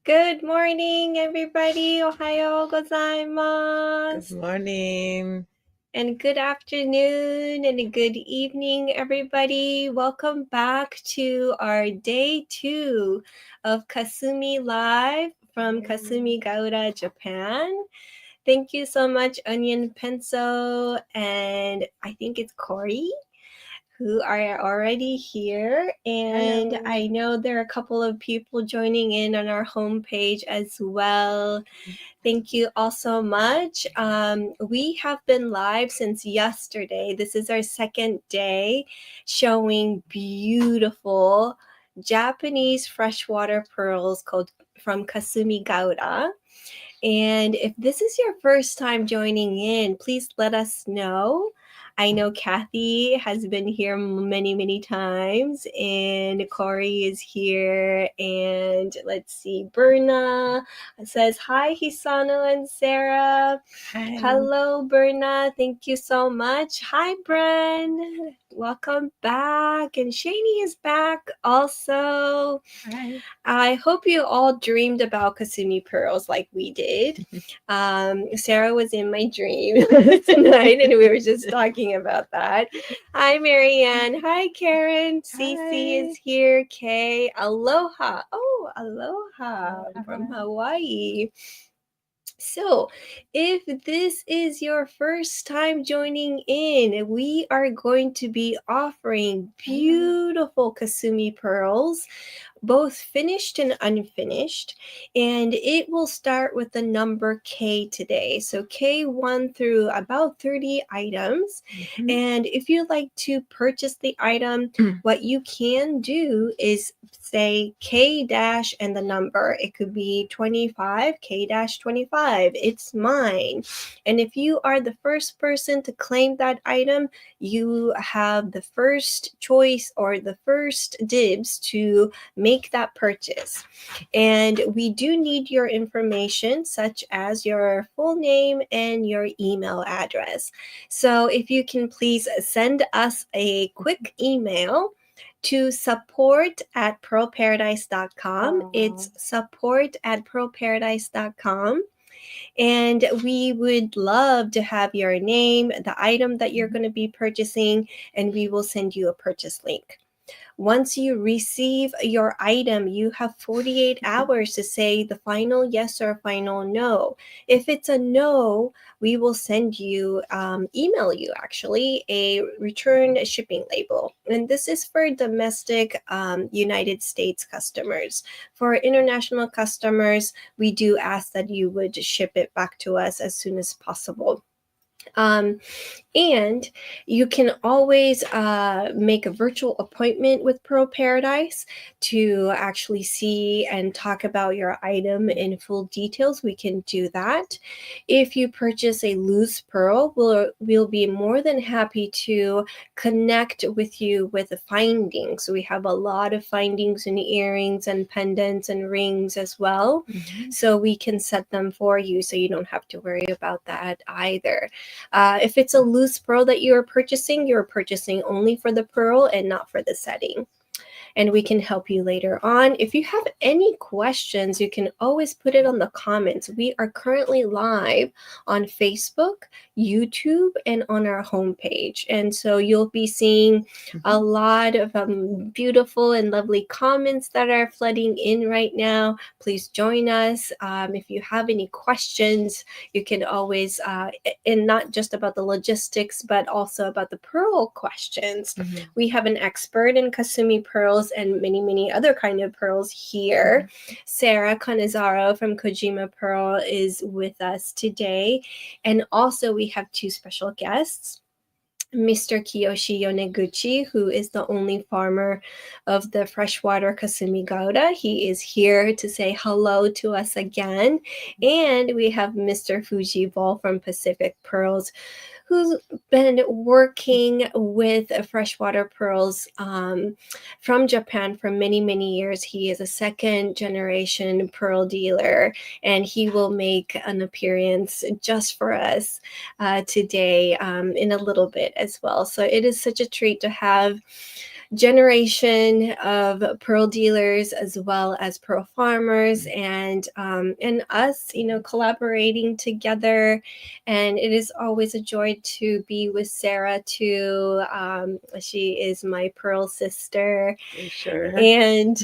Good morning, everybody. Ohayo Good gozaimasu. morning. And good afternoon and a good evening, everybody. Welcome back to our day 2 of Kasumi Live from Kasumigaura, Japan. Thank you so much, Onion Pencil, and I think it's Corey, who are already here. And Hello. I know there are a couple of people joining in on our homepage as well. Thank you all so much. We have been live since yesterday. This is our second day showing beautiful Japanese freshwater pearls called from Kasumigaura. And if this is your first time joining in, please let us know. I know Kathy has been here many, many times, and Corey is here. And let's see, Berna says, Hi, Hisano and Sarah. Hi. Hello, Berna. Thank you so much. Hi, Bren. Welcome back. And Shani is back also. Hi. I hope you all dreamed about Kasumi pearls like we did. Sarah was in my dream tonight, and we were just talking about that. Hi, Marianne. Hi, Karen. Cece is here. Kay. Aloha. Oh, aloha from Hawaii. So, if this is your first time joining in, we are going to be offering beautiful Kasumi pearls, both finished and unfinished, and it will start with the number K today. So K1 through about 30 items. And if you'd like to purchase the item, what you can do is say K dash and the number. It could be 25, K dash 25. It's mine. And if you are the first person to claim that item, you have the first choice or the first dibs to make that purchase. And we do need your information, such as your full name and your email address. So if you can please send us a quick email to support@pearlparadise.com. It's support@pearlparadise.com. And we would love to have your name, the item that you're going to be purchasing, and we will send you a purchase link. Once you receive your item, you have 48 hours to say the final yes or final no. If it's a no, we will send you, email you actually, a return shipping label. And this is for domestic United States customers. For international customers, we do ask that you would ship it back to us as soon as possible. And you can always make a virtual appointment with Pearl Paradise to actually see and talk about your item in full details. We can do that. If you purchase a loose pearl, we'll be more than happy to connect with you with the findings. We have a lot of findings in earrings and pendants and rings as well. So we can set them for you so you don't have to worry about that either. If it's a loose pearl that you're purchasing only for the pearl and not for the setting. And we can help you later on. If you have any questions, you can always put it on the comments. We are currently live on Facebook, YouTube, and on our homepage. And so you'll be seeing a lot of beautiful and lovely comments that are flooding in right now. Please join us. If you have any questions, you can always, and not just about the logistics, but also about the pearl questions. We have an expert in Kasumi pearls and many, many other kind of pearls here. Sarah Canizzaro from Kojima Pearl is with us today. And also we have two special guests. Mr. Kiyoshi Yoneguchi, who is the only farmer of the freshwater Kasumigaura. He is here to say hello to us again. And we have Mr. Fuji Voll from Pacific Pearls, who's been working with freshwater pearls from Japan for many, many years. He is a second generation pearl dealer, and he will make an appearance just for us today in a little bit as well. So it is such a treat to have generation of pearl dealers as well as pearl farmers, and us, collaborating together. And it is always a joy to be with Sarah too. She is my pearl sister. Sure. And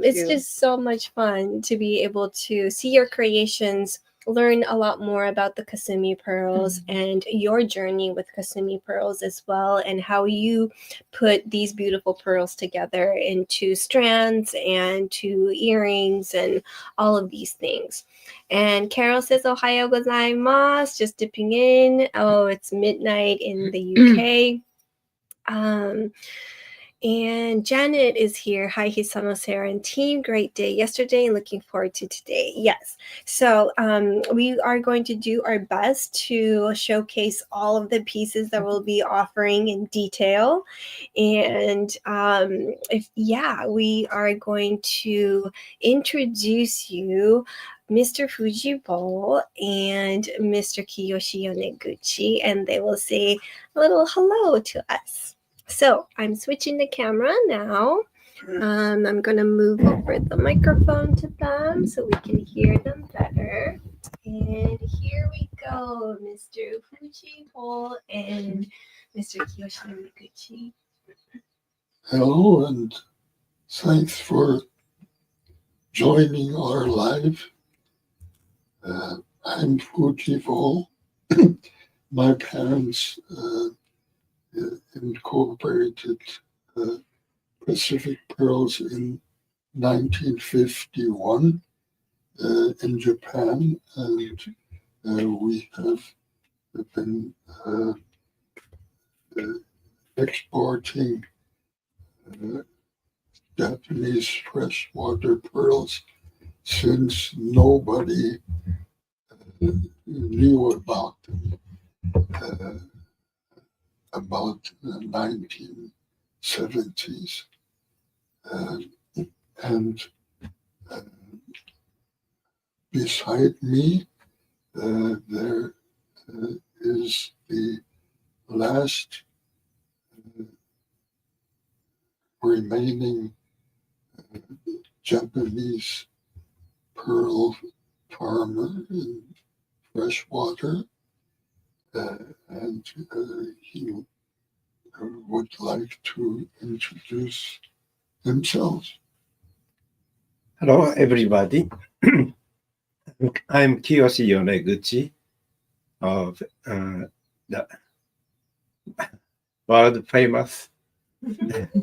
it's just so much fun to be able to see your creations, learn a lot more about the Kasumi pearls and your journey with Kasumi pearls as well, and how you put these beautiful pearls together into strands and to earrings and all of these things. And Carol says, Ohayo gozaimasu, just dipping in. Oh, it's midnight in the UK. And Janet is here. Hi, Hisano, Sarah, and team. Great day yesterday and looking forward to today. Yes. So we are going to do our best to showcase all of the pieces that we'll be offering in detail. And we are going to introduce you Mr. Fuji Voll and Mr. Kiyoshi Yoneguchi, and they will say a little hello to us. So I'm switching the camera now. I'm going to move over the microphone to them so we can hear them better. And here we go, Mr. Fuji Voll and Mr. Kiyoshi Yoneguchi. Hello, and thanks for joining our live. I'm Fuji Voll. My parents incorporated Pacific Pearls in 1951 in Japan, and we have been exporting Japanese freshwater pearls since nobody knew about them. About the 1970s. And beside me, there is the last remaining Japanese pearl farmer in freshwater. And he would like to introduce himself. Hello, everybody. I'm Kiyoshi Yoneguchi of the world famous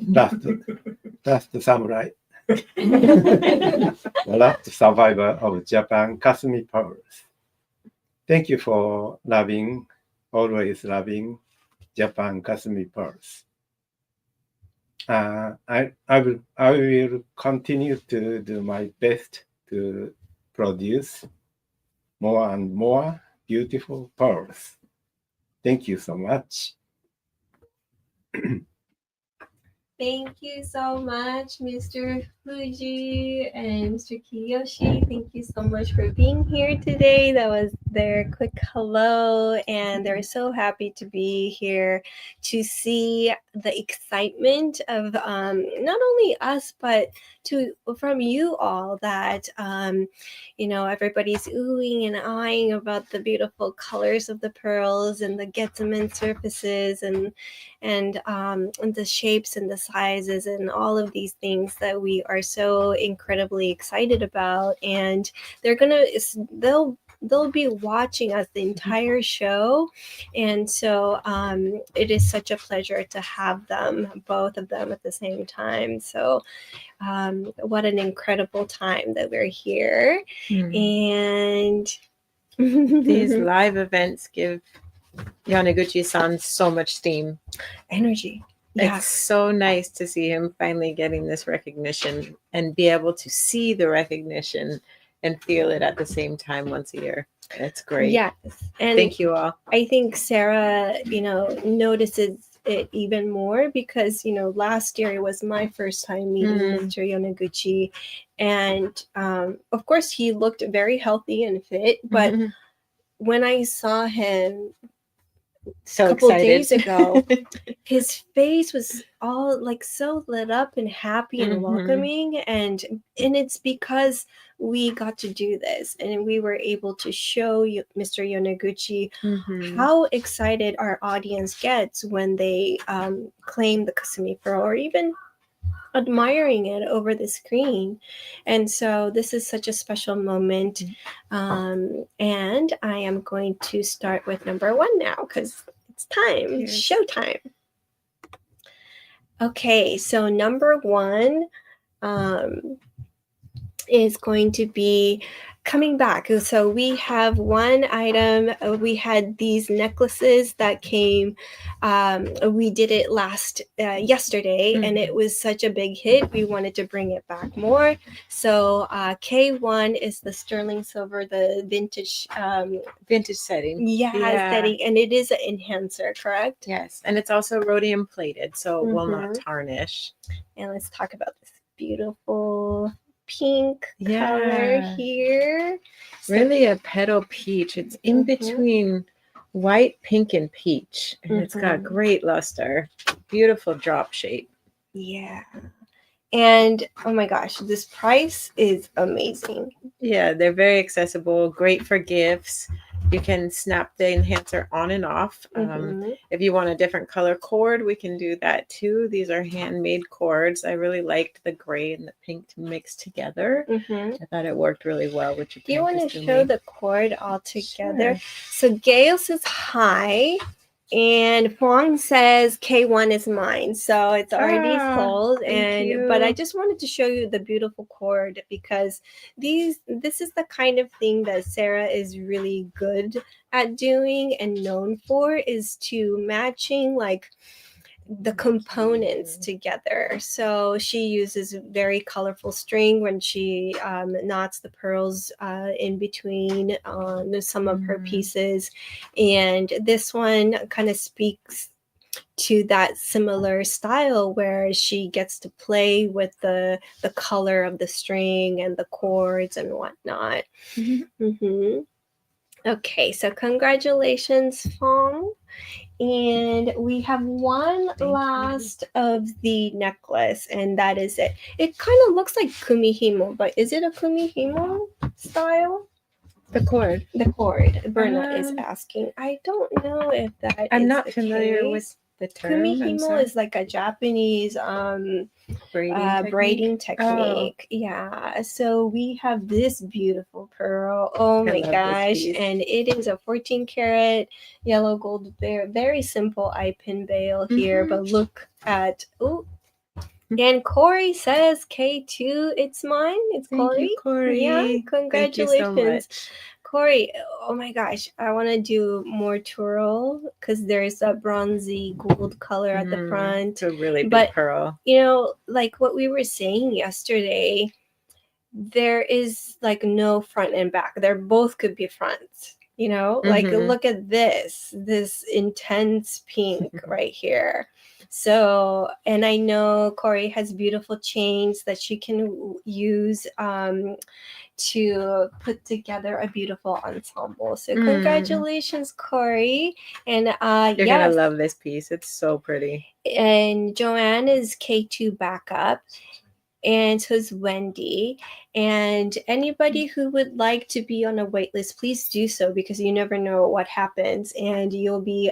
last samurai, the last survivor of Japan Kasumi pearls. Thank you for always loving Japan Kasumi pearls. I will continue to do my best to produce more and more beautiful pearls. Thank you so much. Thank you so much, Mr. Fuji and Mr. Kiyoshi. Thank you so much for being here today. That was their quick hello, and they're so happy to be here to see the excitement of not only us, but from you all, that everybody's oohing and eyeing about the beautiful colors of the pearls and the getsumen surfaces and the shapes and the sizes and all of these things that we are so incredibly excited about. And they'll be watching us the entire show, and so it is such a pleasure to have them, both of them, at the same time. So what an incredible time that we're here. And these live events give Yoneguchi-san so much steam, energy. Yeah. It's so nice to see him finally getting this recognition and be able to see the recognition and feel it at the same time once a year. It's great. Yes. And thank you all. I think Sarah, notices it even more because, last year it was my first time meeting Mr. Yoneguchi. And of course, he looked very healthy and fit. But when I saw him So couple excited. days ago, his face was all like so lit up and happy and Mhm. welcoming, and it's because we got to do this and we were able to show you, Mr. Yoneguchi, Mhm. how excited our audience gets when they claim the Kasumi pearl or even admiring it over the screen. And so this is such a special moment. And I am going to start with number 1 now because it's time. It's Cheers. showtime. Okay, so number 1 is going to be coming back. So we have one item. We had these necklaces that came. We did it yesterday, and it was such a big hit. We wanted to bring it back more. So K1 is the sterling silver, the vintage. Vintage setting. Setting, and it is an enhancer, correct? Yes, and it's also rhodium plated, so it will not Mhm. tarnish. And let's talk about this beautiful pink color here. Really a petal peach. It's in between white, pink, and peach. And it's got great luster. Beautiful drop shape. Yeah. And oh my gosh, this price is amazing. Yeah, they're very accessible, great for gifts. You can snap the enhancer on and off. If you want a different color cord, we can do that too. These are handmade cords. I really liked the gray and the pink mixed together. I thought it worked really well with your Do you want to show the cord all together? So Gail says hi. And Huang says K1 is mine, so it's already sold. But I just wanted to show you the beautiful cord because this is the kind of thing that Sarah is really good at doing and known for, is to matching like the components together. So she uses very colorful string when she knots the pearls in between on some of her pieces, and this one kind of speaks to that similar style where she gets to play with the color of the string and the cords and whatnot. Okay, so congratulations, Fong. And we have one last of the necklace, and that is it. It kind of looks like kumihimo, but is it a kumihimo style? The cord. The cord. Berna is asking. I don't know if that I'm is not the familiar case. with the term. Kumihimo is like a Japanese braiding technique. Yeah. So we have this beautiful pearl. Oh my gosh. And it is a 14 karat yellow gold, very simple eye pin bail here. But look at, and Corey says K2, it's mine. It's Thank Corey. you, Corey. Yeah, congratulations. Thank you so much. Corey, oh my gosh, I want to do more twirl because there's a bronzy gold color at the front. It's a really big pearl. You know, like what we were saying yesterday, there is like no front and back. There both could be fronts, you know? Like look at this intense pink right here. So, and I know Corey has beautiful chains that she can use to put together a beautiful ensemble. So congratulations, Corey. And you're gonna love this piece. It's so pretty. And Joanne is K2 backup. And so is Wendy. And anybody who would like to be on a wait list, please do so, because you never know what happens, and you'll be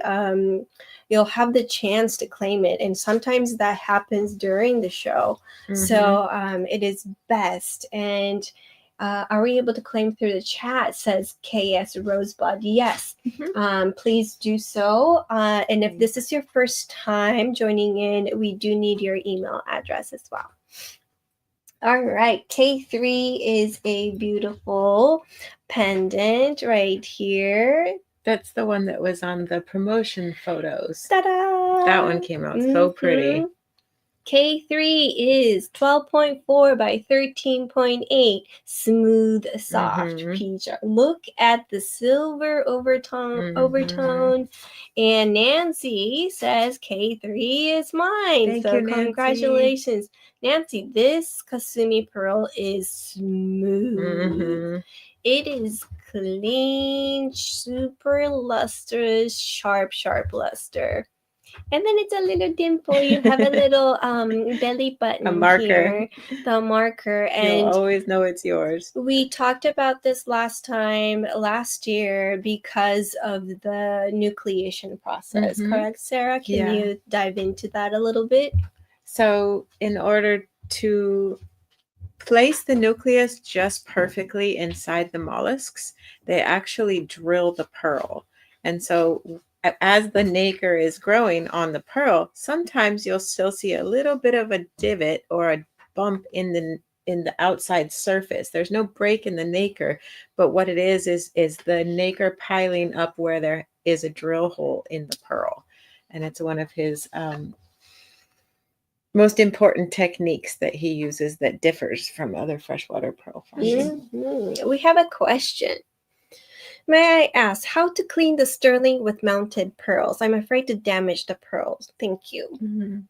you'll have the chance to claim it. And sometimes that happens during the show. So it is best. And are we able to claim through the chat? Says KS Rosebud. Yes. Please do so. And if this is your first time joining in, we do need your email address as well. All right, K3 is a beautiful pendant right here. That's the one that was on the promotion photos. Ta-da! That one came out so pretty. K3 is 12.4 by 13.8, smooth, soft peach. Look at the silver overtone. And Nancy says K3 is mine. Thank you, congratulations. Nancy, this Kasumi pearl is smooth. It is clean, super lustrous, sharp luster. And then it's a little dimple. You have a little belly button A marker. here, the marker. You'll And always know it's yours. we talked about this last year, because of the nucleation process, correct, Sarah? Can you dive into that a little bit? So in order to place the nucleus just perfectly inside the mollusks, they actually drill the pearl. And so as the nacre is growing on the pearl, sometimes you'll still see a little bit of a divot or a bump in the outside surface. There's no break in the nacre, but what it is the nacre piling up where there is a drill hole in the pearl. And it's one of his most important techniques that he uses that differs from other freshwater pearl farming. We have a question. May I ask how to clean the sterling with mounted pearls? I'm afraid to damage the pearls. Thank you.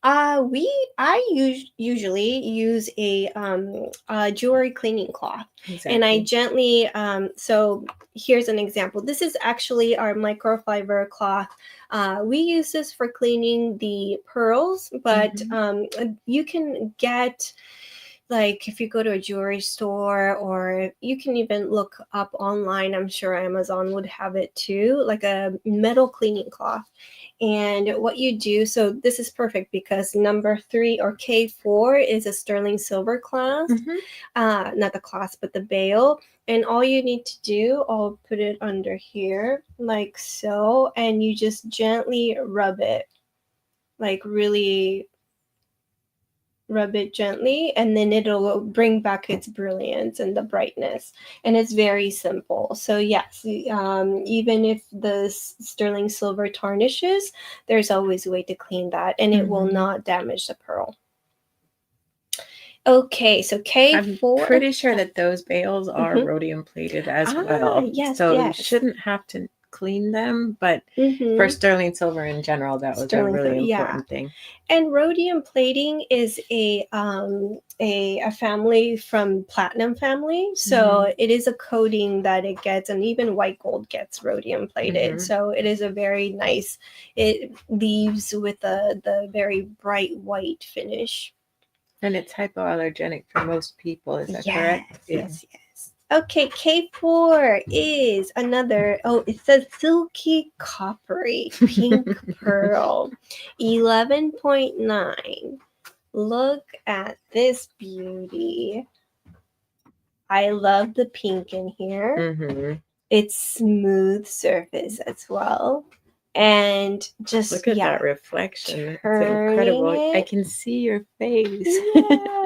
I usually use a jewelry cleaning cloth, and I gently. So here's an example. This is actually our microfiber cloth. We use this for cleaning the pearls, but you can get, like, if you go to a jewelry store, or you can even look up online, I'm sure Amazon would have it too, like a metal cleaning cloth. And what you do, so this is perfect because number 3 or K4 is a sterling silver clasp, not the clasp, but the bail. And all you need to do, I'll put it under here like so, and you just gently rub it, like really rub it gently, and then it'll bring back its brilliance and the brightness. And it's very simple. So yes, even if the sterling silver tarnishes, there's always a way to clean that, and it will not damage the pearl. Okay, so K4. I'm pretty sure that those bales are rhodium plated as well. Yes, so you shouldn't have to clean them, but for sterling silver in general, that was a really important thing. And rhodium plating is a family from platinum family, so it is a coating that it gets, and even white gold gets rhodium plated. So it is a very nice. It leaves with the very bright white finish. And it's hypoallergenic for most people. Is that correct? Yes. Okay, K4 is another, it says silky coppery pink pearl, 11.9. Look at this beauty. I love the pink in here. It's smooth surface as well. And just look at that reflection. It's incredible. I can see your face.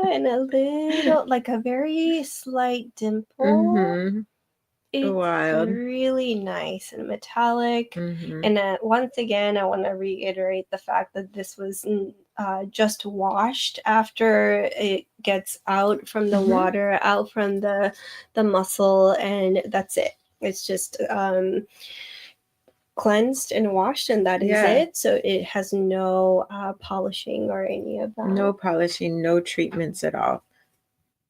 And a little, like a very slight dimple. It's really nice and metallic. And once again, I want to reiterate the fact that this was just washed after it gets out from the water, out from the muscle, and that's it. It's just cleansed and washed, and that is it. So it has no polishing or any of that. No polishing, no treatments at all.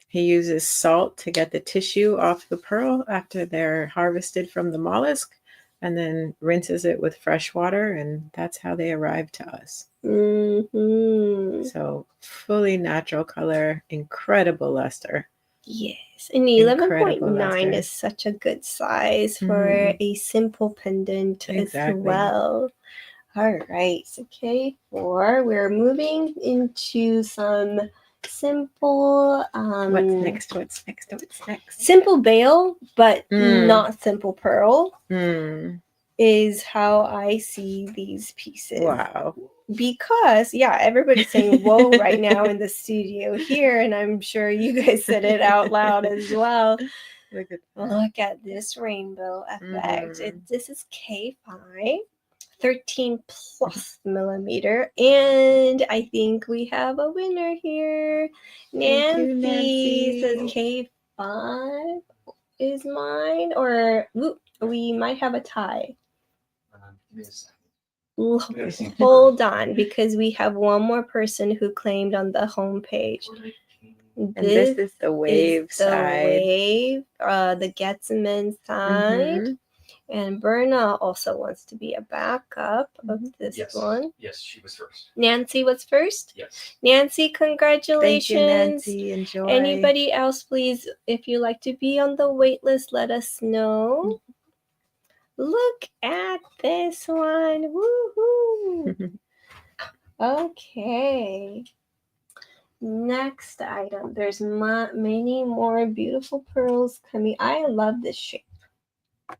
He uses salt to get the tissue off the pearl after they're harvested from the mollusk, and then rinses it with fresh water, and that's how they arrive to us. So fully natural color, incredible luster. Yes, and 11.9 is such a good size for a simple pendant as well. All right, so K4, we're moving into some simple. What's next? Simple bail, but not simple pearl. Is how I see these pieces. Wow. Because, everybody's saying whoa right now in the studio here, and I'm sure you guys said it out loud as well. Look at this rainbow effect. This is K5, 13 plus millimeter, and I think we have a winner here. Nancy says K5 is mine, or we might have a tie. Hold on, because we have one more person who claimed on the homepage. And this is the wave is the side. wave, the Getsumen side. Mhm. And Berna also wants to be a backup of this Yes. one. Yes, she was first. Nancy was first? Yes. Nancy, Thank congratulations. you, Nancy. Enjoy. Anybody else, please, if you like to be on the wait list, let us know. Look at this one. Woohoo! Okay. Next item. There's many more beautiful pearls coming. I love this shape.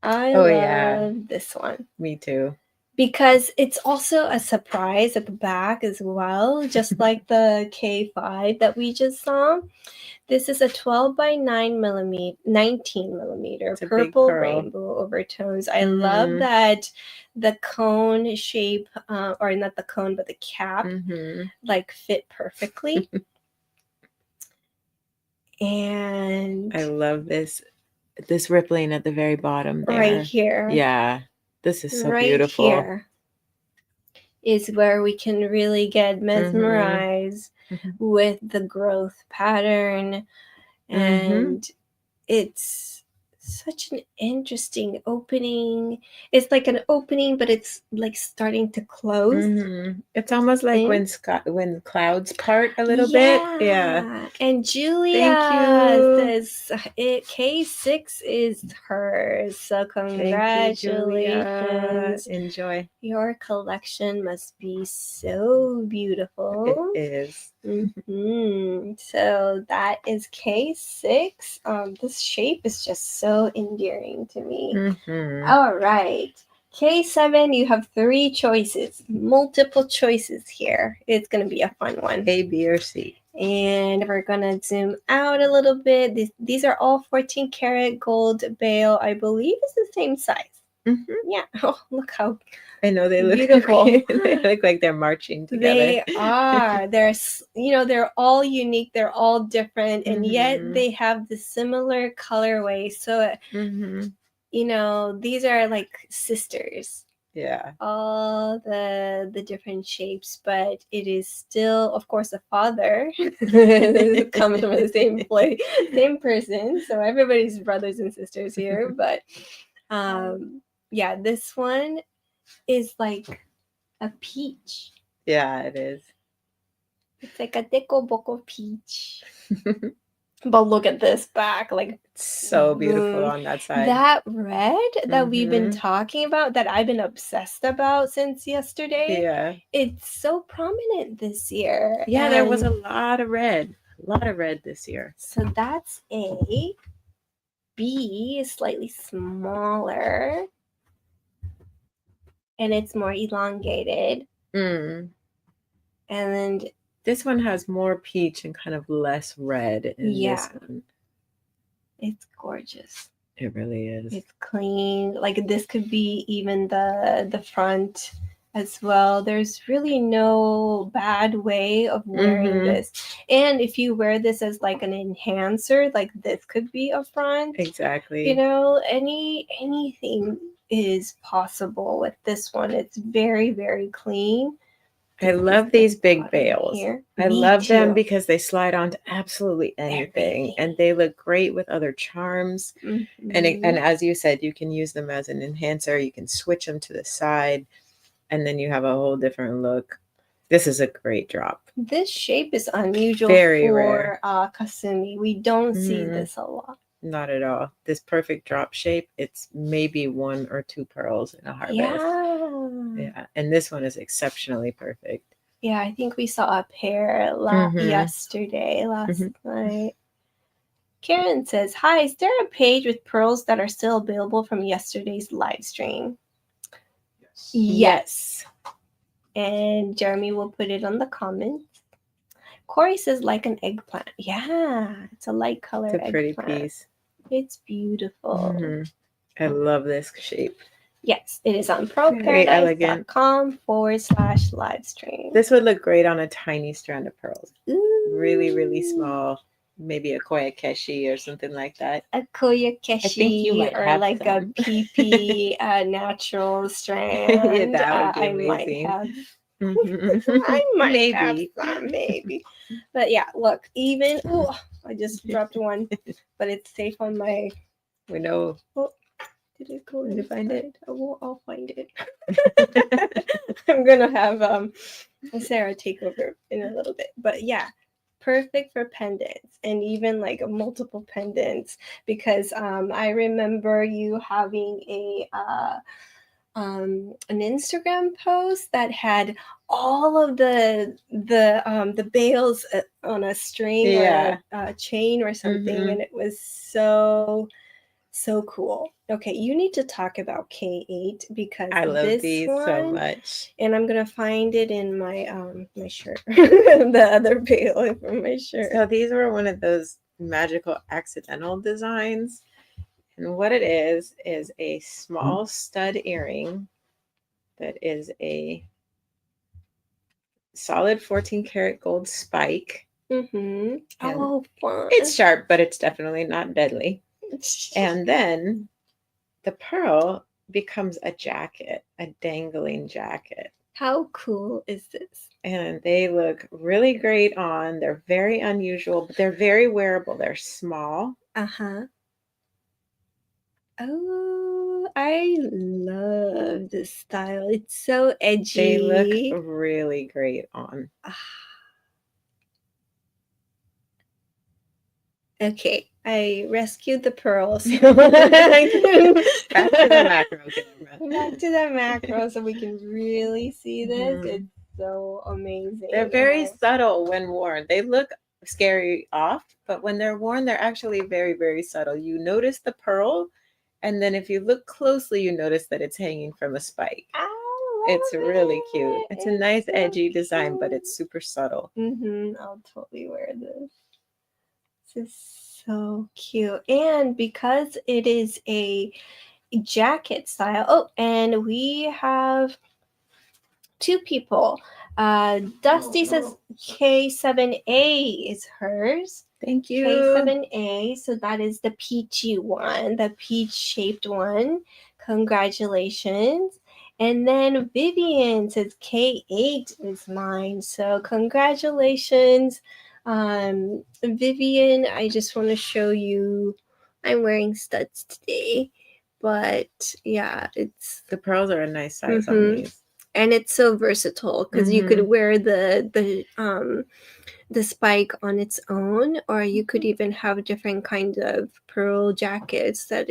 I love this one. Me too. Because it's also a surprise at the back as well, just like the K5 that we just saw. This is a 12 by 19 millimeter It's a big purple pearl. rainbow overtones. I love that the cone shape, or not the cone, but the cap, like fit perfectly. And I love this rippling at the very bottom there. right here. Yeah. This is so right beautiful. Here is where we can really get mesmerized with the growth pattern. And it's such an interesting opening. It's like an opening, but it's like starting to close. It's almost like when clouds part a little bit. Yeah. And Julia says K6 is hers. So congratulations. Thank you, Julia. Enjoy. Your collection must be so beautiful. It is. So that is K6. This shape is just so endearing to me. All right. K7, you have 3 choices. Multiple choices here. It's going to be a fun one. A, B, or C. And we're going to zoom out a little bit. These are all 14 karat gold bail. I believe it's the same size. Yeah. Oh, look how I know they look beautiful. They look like they're marching together. They are. They're all unique. They're all different, and yet they have the similar colorway. So, these are like sisters. Yeah. All the different shapes, but it is still, of course, a father comes from the same place, same person. So everybody's brothers and sisters here. But yeah, this one is like a peach. Yeah, it is. It's like a decoboko peach. But look at this back, like it's so beautiful on that side. That red that we've been talking about, that I've been obsessed about since yesterday. Yeah. It's so prominent this year. Yeah, there was a lot of red. A lot of red this year. So that's A. B is slightly smaller. And it's more elongated. And then this one has more peach and kind of less red in this one. It's gorgeous. It really is. It's clean. Like this could be even the front as well. There's really no bad way of wearing this. And if you wear this as like an enhancer, like this could be a front. Exactly. Anything is possible with this one. It's very, very clean. I love these big bails. I love them too. because they slide onto absolutely anything. And they look great with other charms. And as you said, you can use them as an enhancer. You can switch them to the side, and then you have a whole different look. This is a great drop. This shape is unusual Very for rare. Kasumi. We don't see this a lot. Not at all. This perfect drop shape, it's maybe 1 or 2 pearls in a harvest. Yeah. And this one is exceptionally perfect. Yeah, I think we saw a pair last night. Karen says, hi, is there a page with pearls that are still available from yesterday's live stream? Yes. And Jeremy will put it on the comments. Corey says, like an eggplant. Yeah, it's a light color eggplant. It's a pretty piece. It's beautiful. I love this shape. Yes, it is on proparadise.com/live stream. This would look great on a tiny strand of pearls. Ooh. Really, really small. Maybe a koyakeshi or something like that. A koyakeshi or like some. A PP natural strand. Yeah, that would be I amazing. might have I might have Maybe. some, maybe. But yeah, look, even oh, I just dropped one, but it's safe on my. We know. Oh, did it go? Did you find it? Oh, I'll find it. I'm gonna have Sarah take over in a little bit, but yeah, perfect for pendants and even like multiple pendants because I remember you having an Instagram post that had all of the bales on a string Yeah. or a chain or something, Mhm. and it was so cool. Okay, you need to talk about K8 because I love this these one, so much. and I'm gonna find it in my my shirt, the other bale from my shirt. So these were one of those magical accidental designs. And what it is a small stud earring that is a solid 14 karat gold spike. Mm-hmm. And Oh, fun. it's sharp, but it's definitely not deadly. And then the pearl becomes a jacket, a dangling jacket. How cool is this? And they look really great on. They're very unusual, but they're very wearable. They're small. Uh-huh. Oh, I love this style. It's so edgy. They look really great on. Okay, I rescued the pearls. Back to the macro camera. Back to the macro so we can really see this. Mhm. It's so amazing. They're very subtle when worn. They look scary off, but when they're worn, they're actually very, very subtle. You notice the pearl, and then if you look closely, you notice that it's hanging from a spike. It's really cute. It's a nice, so edgy design, but cute. it's super subtle. I'll totally wear this. This is so cute. And because it is a jacket style. Oh, and we have two people. Dusty says K7A is hers. Thank you. K7A, so that is the peachy one, the peach shaped one. Congratulations. And then Vivian says K8 is mine. So congratulations. Vivian, I just want to show you I'm wearing studs today. But yeah, it's The pearls are a nice size on these. and it's so versatile because you could wear the spike on its own, or you could even have different kinds of pearl jackets that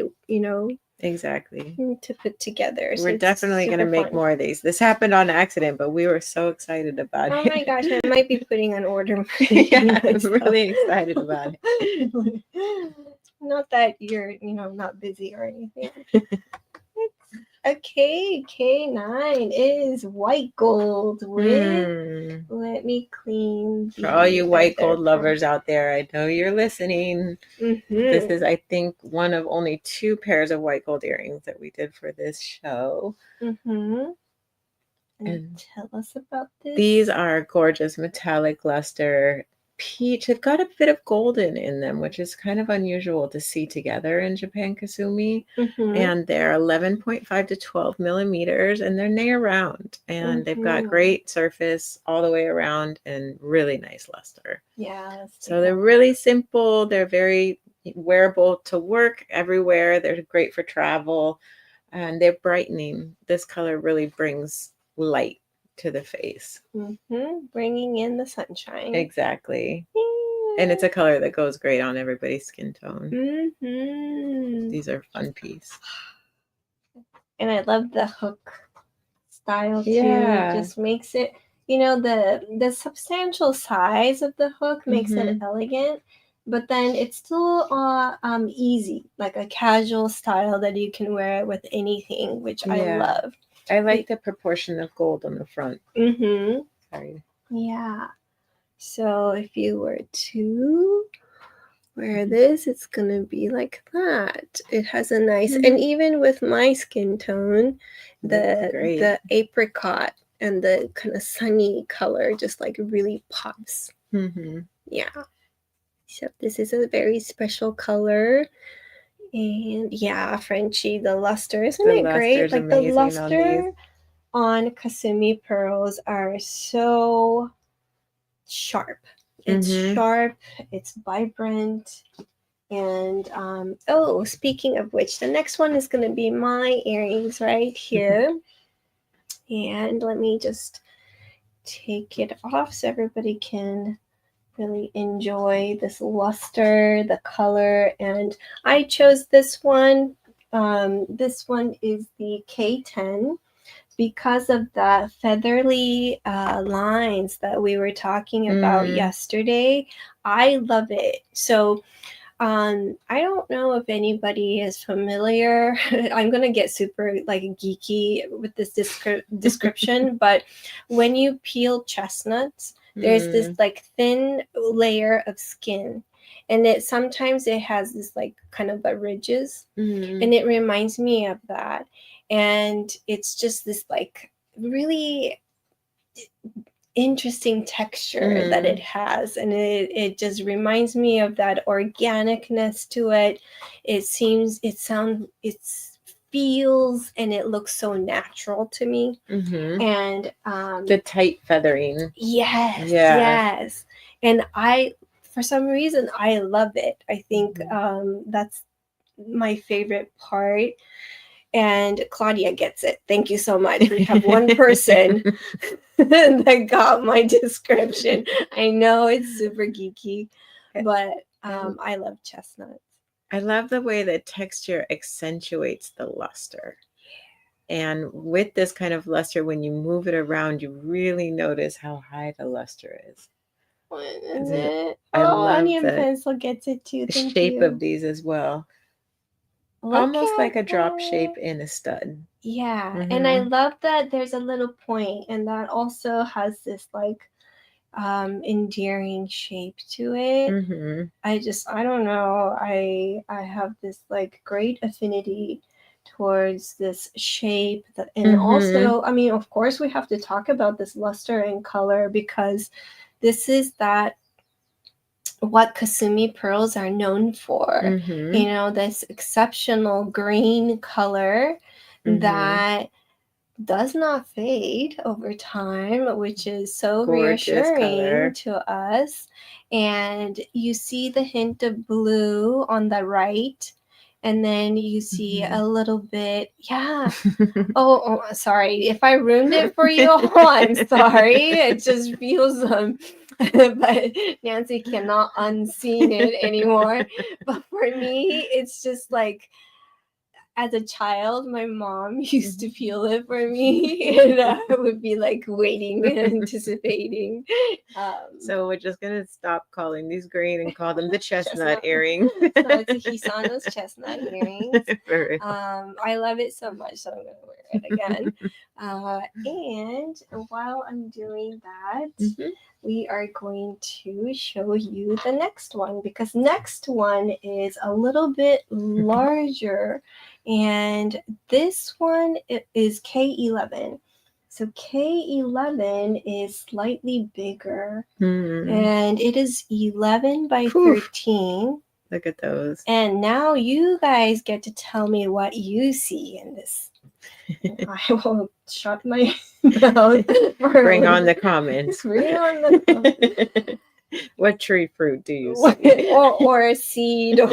Exactly. to put together. We're definitely going to make more of these. This happened on accident, but we were so excited about it. Oh my gosh, I might be putting an order. Yeah, I'm really excited about it. Not that you're, not busy or anything. Okay, K9 is white gold with. Let me clean. For all you white gold lovers out there, I know you're listening. This is, I think, one of only 2 pairs of white gold earrings that we did for this show. And tell us about this. These are gorgeous metallic luster peach. They've got a bit of golden in them, which is kind of unusual to see together in Japan Kasumi. And they're 11.5 to 12 millimeters, and they're near round. And they've got great surface all the way around and really nice luster. Yeah. So they're really simple. They're very wearable to work everywhere. They're great for travel, and they're brightening. This color really brings light to the face. Bringing in the sunshine. Exactly. And it's a color that goes great on everybody's skin tone. These are fun piece. And I love the hook style too. Yeah. It just makes it, the substantial size of the hook makes it elegant, but then it's still easy, like a casual style that you can wear with anything, which I love. I like the proportion of gold on the front. Sorry. Yeah. So if you were to wear this, it's gonna be like that. It has a nice, and even with my skin tone, the apricot and the kind of sunny color just like really pops. Yeah. So this is a very special color. And yeah, Frenchie, the luster, isn't it great? Like the luster on Kasumi pearls are so sharp. It's sharp, it's vibrant. And oh, speaking of which, the next one is going to be my earrings right here. And let me just take it off so everybody can really enjoy this luster, the color. And I chose this one. This one is the K10 because of the feathery lines that we were talking about yesterday. I love it. So I don't know if anybody is familiar. I'm gonna get super like geeky with this description, but when you peel chestnuts, there's this like thin layer of skin, and sometimes it has this like kind of ridges, and it reminds me of that. And it's just this like really interesting texture that it has, and it just reminds me of that organicness to it. It feels and it looks so natural to me. And the tight feathering. Yes. And for some reason I love it. I think that's my favorite part. And Claudia gets it. Thank you so much. We have one person that got my description. I know it's super geeky, but I love chestnuts. I love the way the texture accentuates the luster. And with this kind of luster, when you move it around, you really notice how high the luster is. Isn't it? I love Onion the Pencil gets it too. Thank shape you. of these as well. Look almost like a at drop that. shape in a stud. Yeah, and I love that there's a little point, and that also has this like endearing shape to it. I don't know, I have this like great affinity towards this shape and also, I mean, of course we have to talk about this luster and color, because this is what Kasumi pearls are known for. You know, this exceptional green color that does not fade over time, which is so Gorgeous reassuring color to us. And you see the hint of blue on the right, and then you see a little bit, oh, sorry if I ruined it for you. I'm sorry. It just feels but Nancy cannot unseen it anymore. But for me, it's just like, as a child, my mom used to peel it for me, and I would be like waiting and anticipating. So we're just gonna stop calling these green and call them the chestnut earring. So it's a Hisano's chestnut earrings. I love it so much, so I'm gonna wear it again. And while I'm doing that, we are going to show you the next one, because next one is a little bit larger, and this one is K11. So K11 is slightly bigger, and it is 11 by 13. Look at those. And now you guys get to tell me what you see in this. I will shut my mouth. Bring on the comments. Bring on the comments. What tree fruit do you see? or a seed, or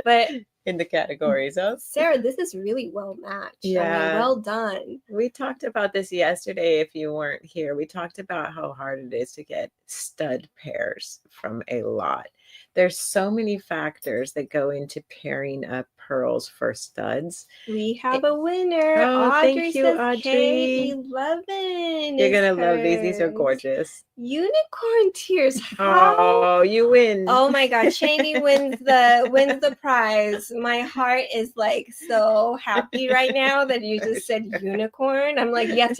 but in the categories of Sarah, this is really well matched. Yeah. I mean, well done. We talked about this yesterday. If you weren't here, we talked about how hard it is to get stud pairs from a lot. There's so many factors that go into pairing up pearls for studs. We have a winner. Oh, Audrey thank you, says Audrey. K11. You're gonna love these. These are gorgeous. Unicorn tears. Oh, you win. Oh my God, Shani wins the prize. My heart is like so happy right now that you just said unicorn. I'm like, yes.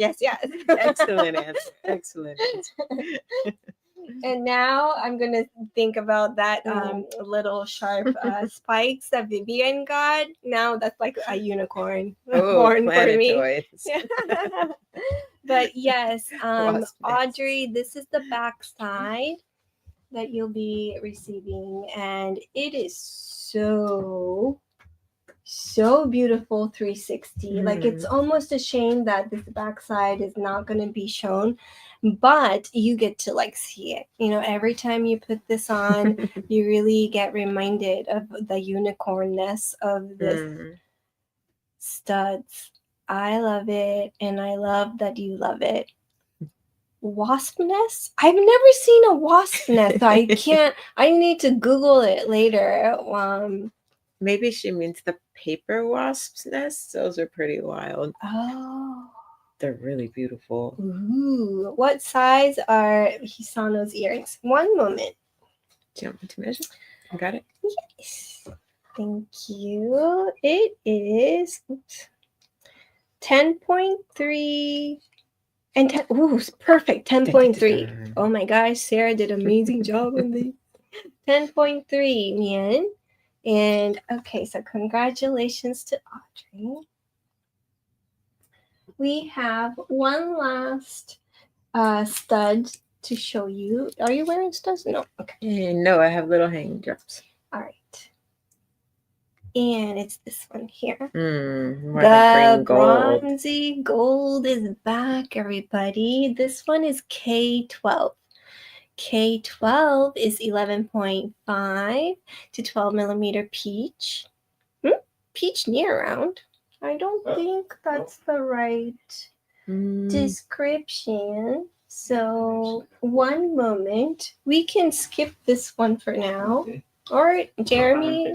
Excellent answer. Excellent answer. And now I'm gonna think about that little sharp spikes that Vivian got. Now that's like a unicorn horn for me. But yes, Audrey, this is the back side that you'll be receiving, and it is so So beautiful 360. Like it's almost a shame that this backside is not going to be shown, but you get to like see it. You know, every time you put this on, you really get reminded of the unicornness of this studs. I love it, and I love that you love it. Wasp nest? I've never seen a wasp nest. I need to Google it later. Maybe she means the paper wasp's nests. Those are pretty wild. Oh. They're really beautiful. Ooh. What size are Hisano's earrings? One moment. Do you want me to measure? You got it? Yes. Thank you. It is 10.3 and 10. Ooh, perfect. 10.3. Oh my gosh, Sarah did an amazing job on these. 10.3 Mien. And okay, so congratulations to Audrey. We have one last stud to show you. Are you wearing studs? No. Okay. No, I have little hanging drops. All right. And it's this one here. The bronzy gold is back, everybody. This one is K12. K12 is 11.5 to 12 millimeter peach. Peach near round. I don't think that's the right description. So one moment. We can skip this one for now. Okay. All right, Jeremy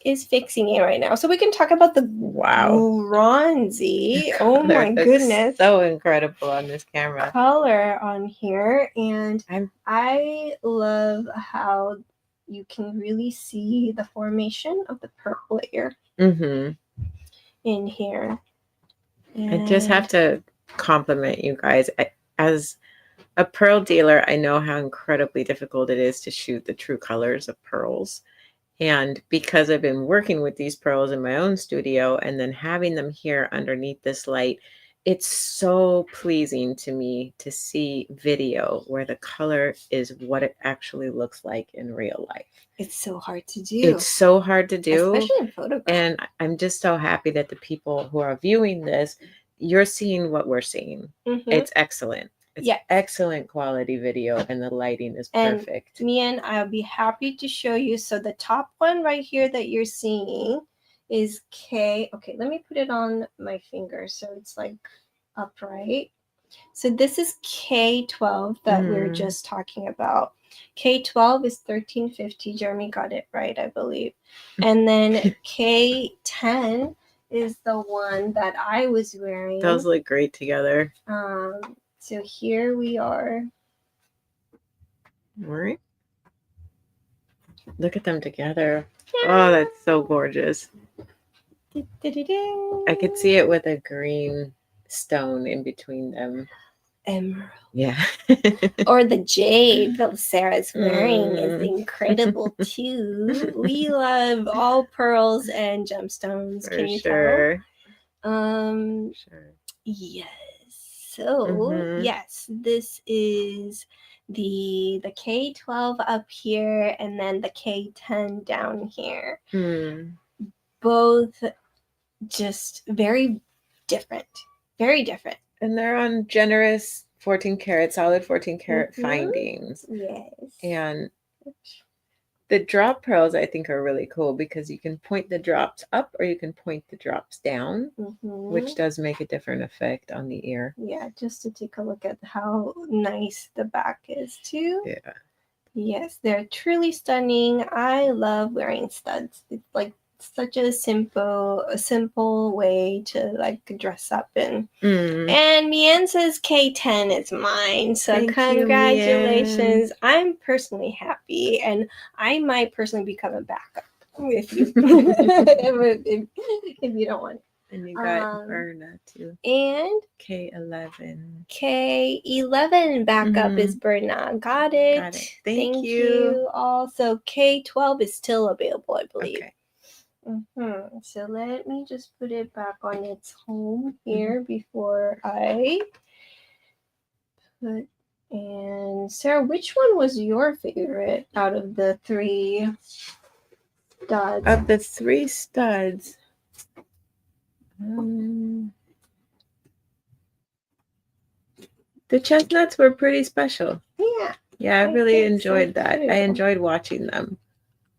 is fixing it right now. So we can talk about the bronzy. Oh my goodness. So incredible on this camera. Color on here. And I love how you can really see the formation of the purple layer in here. I just have to compliment you guys. As a pearl dealer, I know how incredibly difficult it is to shoot the true colors of pearls. And because I've been working with these pearls in my own studio and then having them here underneath this light, it's so pleasing to me to see video where the color is what it actually looks like in real life. It's so hard to do. It's so hard to do. Especially in photographs. And I'm just so happy that the people who are viewing this, you're seeing what we're seeing. It's excellent. It's excellent quality video, and the lighting is perfect. And Mien, I'll be happy to show you. So the top one right here that you're seeing is K. Okay, let me put it on my finger so it's like upright. So this is K12 that we're just talking about. K12 is 1350. Jeremy got it right, I believe. And then K10 is the one that I was wearing. Those look great together. So here we are. All right. Look at them together. Oh, that's so gorgeous. I could see it with a green stone in between them. Emerald. Yeah. Or the jade that Sarah's wearing is incredible too. We love all pearls and gemstones. Can you tell? Sure. Yes. So yes, this is the K12 up here and then the K10 down here. Both just very different. Very different. And they're on generous 14 karat, solid 14 karat findings. Yes. And the drop pearls, I think, are really cool because you can point the drops up or you can point the drops down, which does make a different effect on the ear. Yeah, just to take a look at how nice the back is too. Yeah. Yes, they're truly stunning. I love wearing studs. It's like such a simple way to like dress up in. And Mien says K10 is mine. So Thank congratulations. You, I'm personally happy, and I might personally become a backup if you if you don't want it. And you got Berna too. And K11. K11 backup is Berna. Got it. Got it. Thank you. Also, K12 is still available, I believe. Okay. So let me just put it back on its home here before I put. And Sarah, which one was your favorite out of the three studs? Of the three studs, The chestnuts were pretty special. Yeah. Yeah, I I really think so, enjoyed that. too. I enjoyed watching them.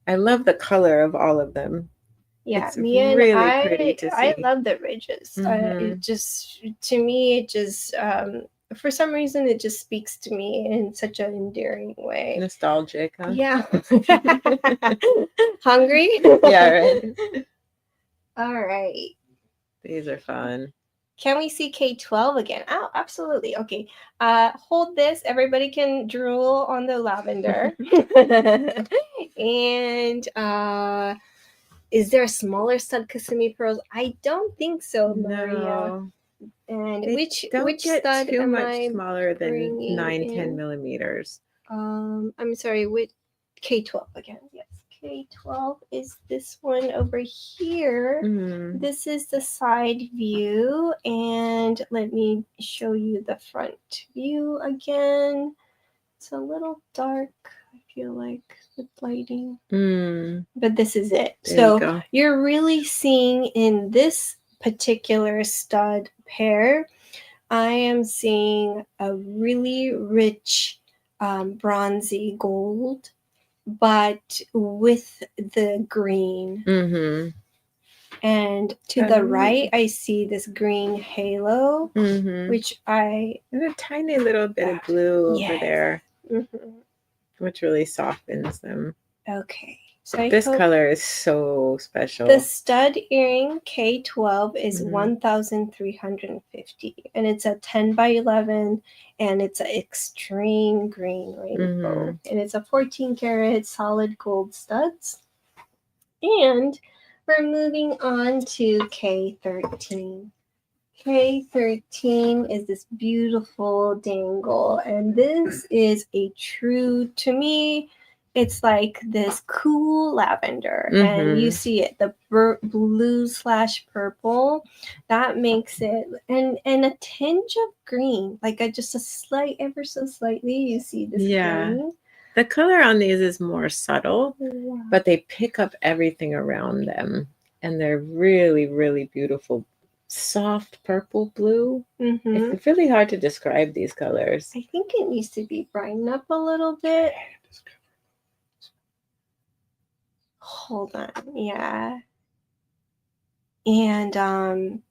I love the color of all of them. Yeah, It's me and really pretty to I see. love the ridges. Mhm. It just, to me, it just, for some reason, it just speaks to me in such an endearing way. Nostalgic, huh? Yeah. Hungry? Yeah, right. All right. These are fun. Can we see K12 again? Oh, absolutely. Okay. Hold this. Everybody can drool on the lavender. And is there a smaller stud Kasumi pearls? I don't think so, Maria. No. And They which don't get stud too am much I smaller than bringing 9, 10 in? millimeters. I'm sorry, with K12 again. Yes, K12 is this one over here. Mm. This is the side view, and let me show you the front view again. It's a little dark, I feel like, with lighting. But this is it. So you're really seeing in this particular stud pair, I am seeing a really rich bronzy gold, but with the green. Mm-hmm. And to the right, I see this green halo, which and a tiny little bit of blue over there, which really softens them. Okay. So this color is so special. The stud earring K12 is 1,350, and it's a 10 by 11, and it's an extreme green rainbow, and it's a 14 karat solid gold studs. And we're moving on to K13. K13 is this beautiful dangle, and this is a true, to me, it's like this cool lavender, and you see it, the blue/purple, that makes it, and a tinge of green, like just a slight, ever so slightly, you see this green. The color on these is more subtle, but they pick up everything around them, and they're really, really beautiful. Soft purple blue. It's really hard to describe these colors. I think it needs to be brightened up a little bit. Hold on, yeah. And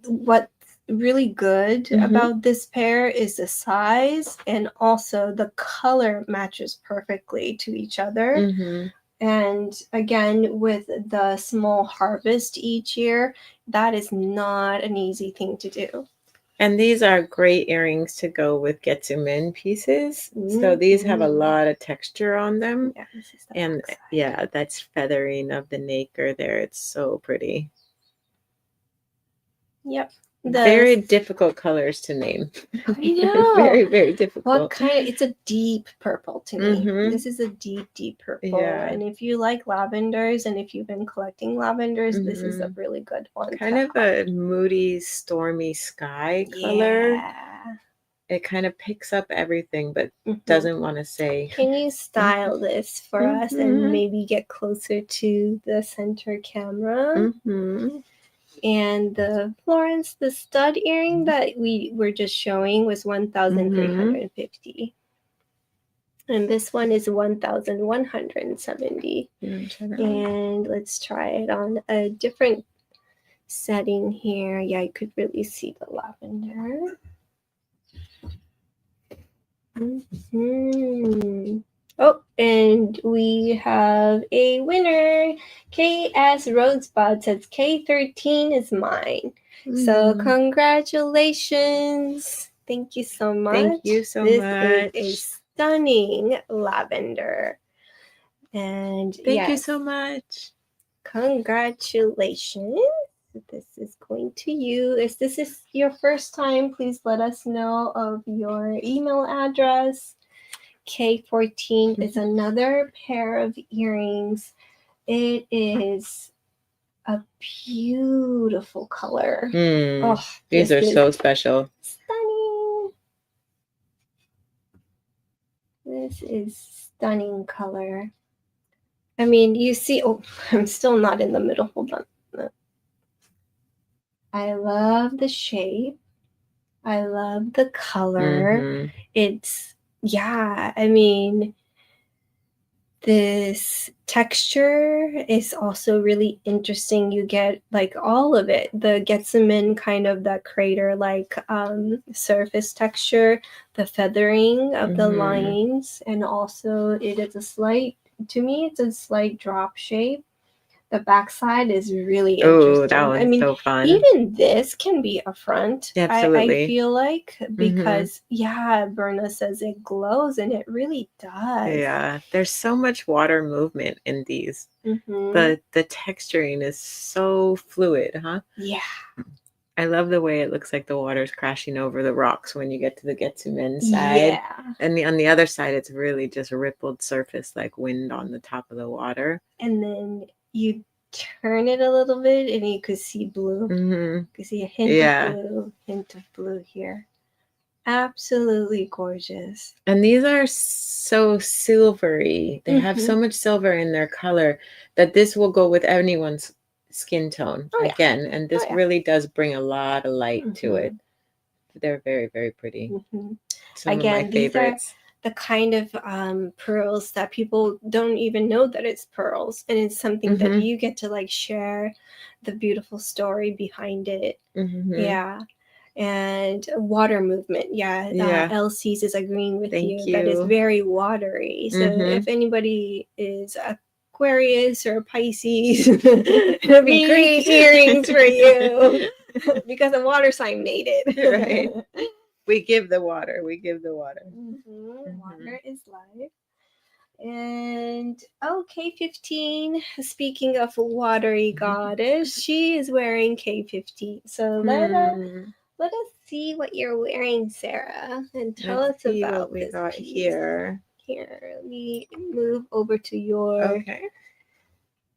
what's really good about this pair is the size, and also the color matches perfectly to each other. And again, with the small harvest each year, that is not an easy thing to do. And these are great earrings to go with getsumen pieces. So these have a lot of texture on them. Yeah, this is the and that's feathering of the nacre there. It's so pretty. Yep. Very difficult colors to name. I know. Very, very difficult. What kind? It's a deep purple to me. This is a deep, deep purple. And if you like lavenders, and if you've been collecting lavenders, this is a really good one. Kind of a moody, stormy sky color. Yeah. It kind of picks up everything, but doesn't want to say. Can you style this for us and maybe get closer to the center camera? And the Florence, the stud earring that we were just showing was 1,350. And this one is 1,170. And let's try it on a different setting here. Yeah, you could really see the lavender. Oh, and we have a winner. KS Rosebud says K13 is mine. So congratulations. Thank you so much. Thank you so much. This is a stunning lavender. And thank you so much. Congratulations. This is going to you. If this is your first time, please let us know of your email address. K14 is another pair of earrings. It is a beautiful color. Oh, these are so special. Stunning. This is stunning color. I mean, you see, I'm still not in the middle. Hold on. I love the shape. I love the color. Mhm. It's, yeah, I mean, this texture is also really interesting. You get like all of it. The Getsumin kind of that crater like surface texture, the feathering of the Mhm. lines, and also it is a slight, to me, it's a slight drop shape. The backside is really Oh, interesting. that I one's mean, so fun. even this can be a front. I Absolutely. feel like, because yeah, Berna says it glows, and it really does. Yeah, there's so much water movement in these. Mhm. The texturing is so fluid, huh? Yeah. I love the way it looks like the water's crashing over the rocks when you get to the Getsumin side. Yeah. And on the other side, it's really just rippled surface like wind on the top of the water. And then you turn it a little bit, and you could see blue. Mm-hmm. You could see a hint of blue here. Absolutely gorgeous. And these are so silvery. They have so much silver in their color that this will go with anyone's skin tone again. And this really does bring a lot of light to it. They're very, very pretty. Some Again, of my favorites. The kind of pearls that people don't even know that it's pearls, and it's something that you get to like share the beautiful story behind it. Yeah. And water movement. Yeah. LC's is agreeing with Thank you. That is very watery. So if anybody is Aquarius or Pisces, it'll be great earrings for you because the water sign made it. Right. We give the water. We give the water. Water is life. And K15, speaking of watery goddess, she is wearing K15. So let us see what you're wearing, Sarah, and tell us about what we this got piece. here. Here, let me move over to your. Okay.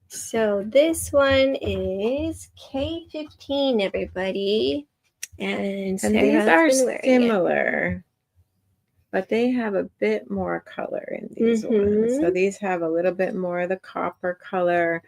So this one is K15, everybody. And these are similar, but they have a bit more color in these ones. So these have a little bit more of the copper color,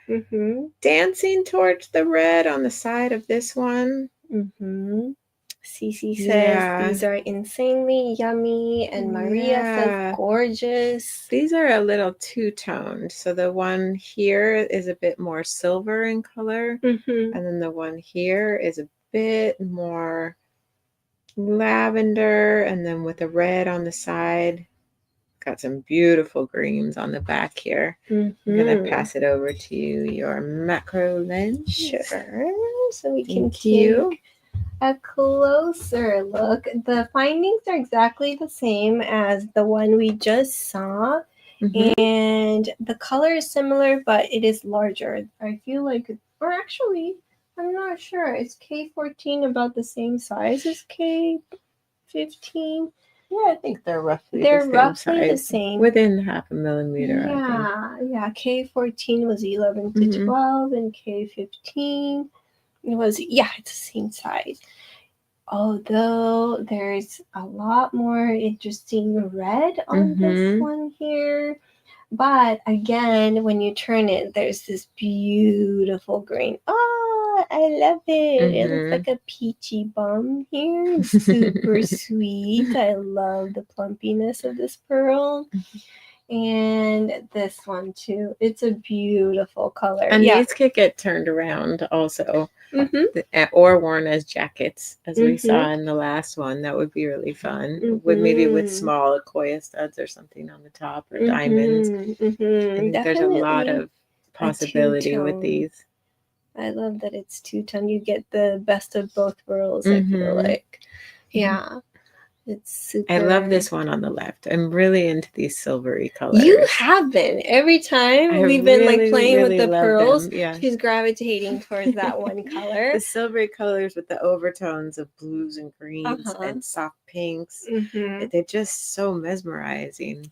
dancing towards the red on the side of this one. Cece says these are insanely yummy, and Maria says gorgeous. These are a little two-toned. So the one here is a bit more silver in color, and then the one here is a bit more lavender, and then with a red on the side. Got some beautiful greens on the back here. I'm gonna pass it over to you, your macro lens. Sure. So we can take a closer look. The findings are exactly the same as the one we just saw. And the color is similar, but it is larger. I feel like, or actually, I'm not sure. Is K14 about the same size as K15? Yeah, I think they're roughly the same. Within half a millimeter, I think. Yeah. K14 was 11 to 12, and K15 was, it's the same size. Although there's a lot more interesting red on this one here. But again, when you turn it, there's this beautiful green. Oh, I love it. It looks like a peachy bum here. It's super sweet. I love the plumpiness of this pearl. And this one too. It's a beautiful color. And these could get turned around also. Or worn as jackets, as we saw in the last one. That would be really fun. With small Akoya studs or something on the top, or diamonds. I think there's a lot of possibility with these. I love that it's two-tone. You get the best of both worlds, I feel like. Yeah. It's super. I love this one on the left. I'm really into these silvery colors. You have been. Every time we've been like playing with the pearls, she's gravitating towards that one color. The silvery colors with the overtones of blues and greens and soft pinks. They're just so mesmerizing.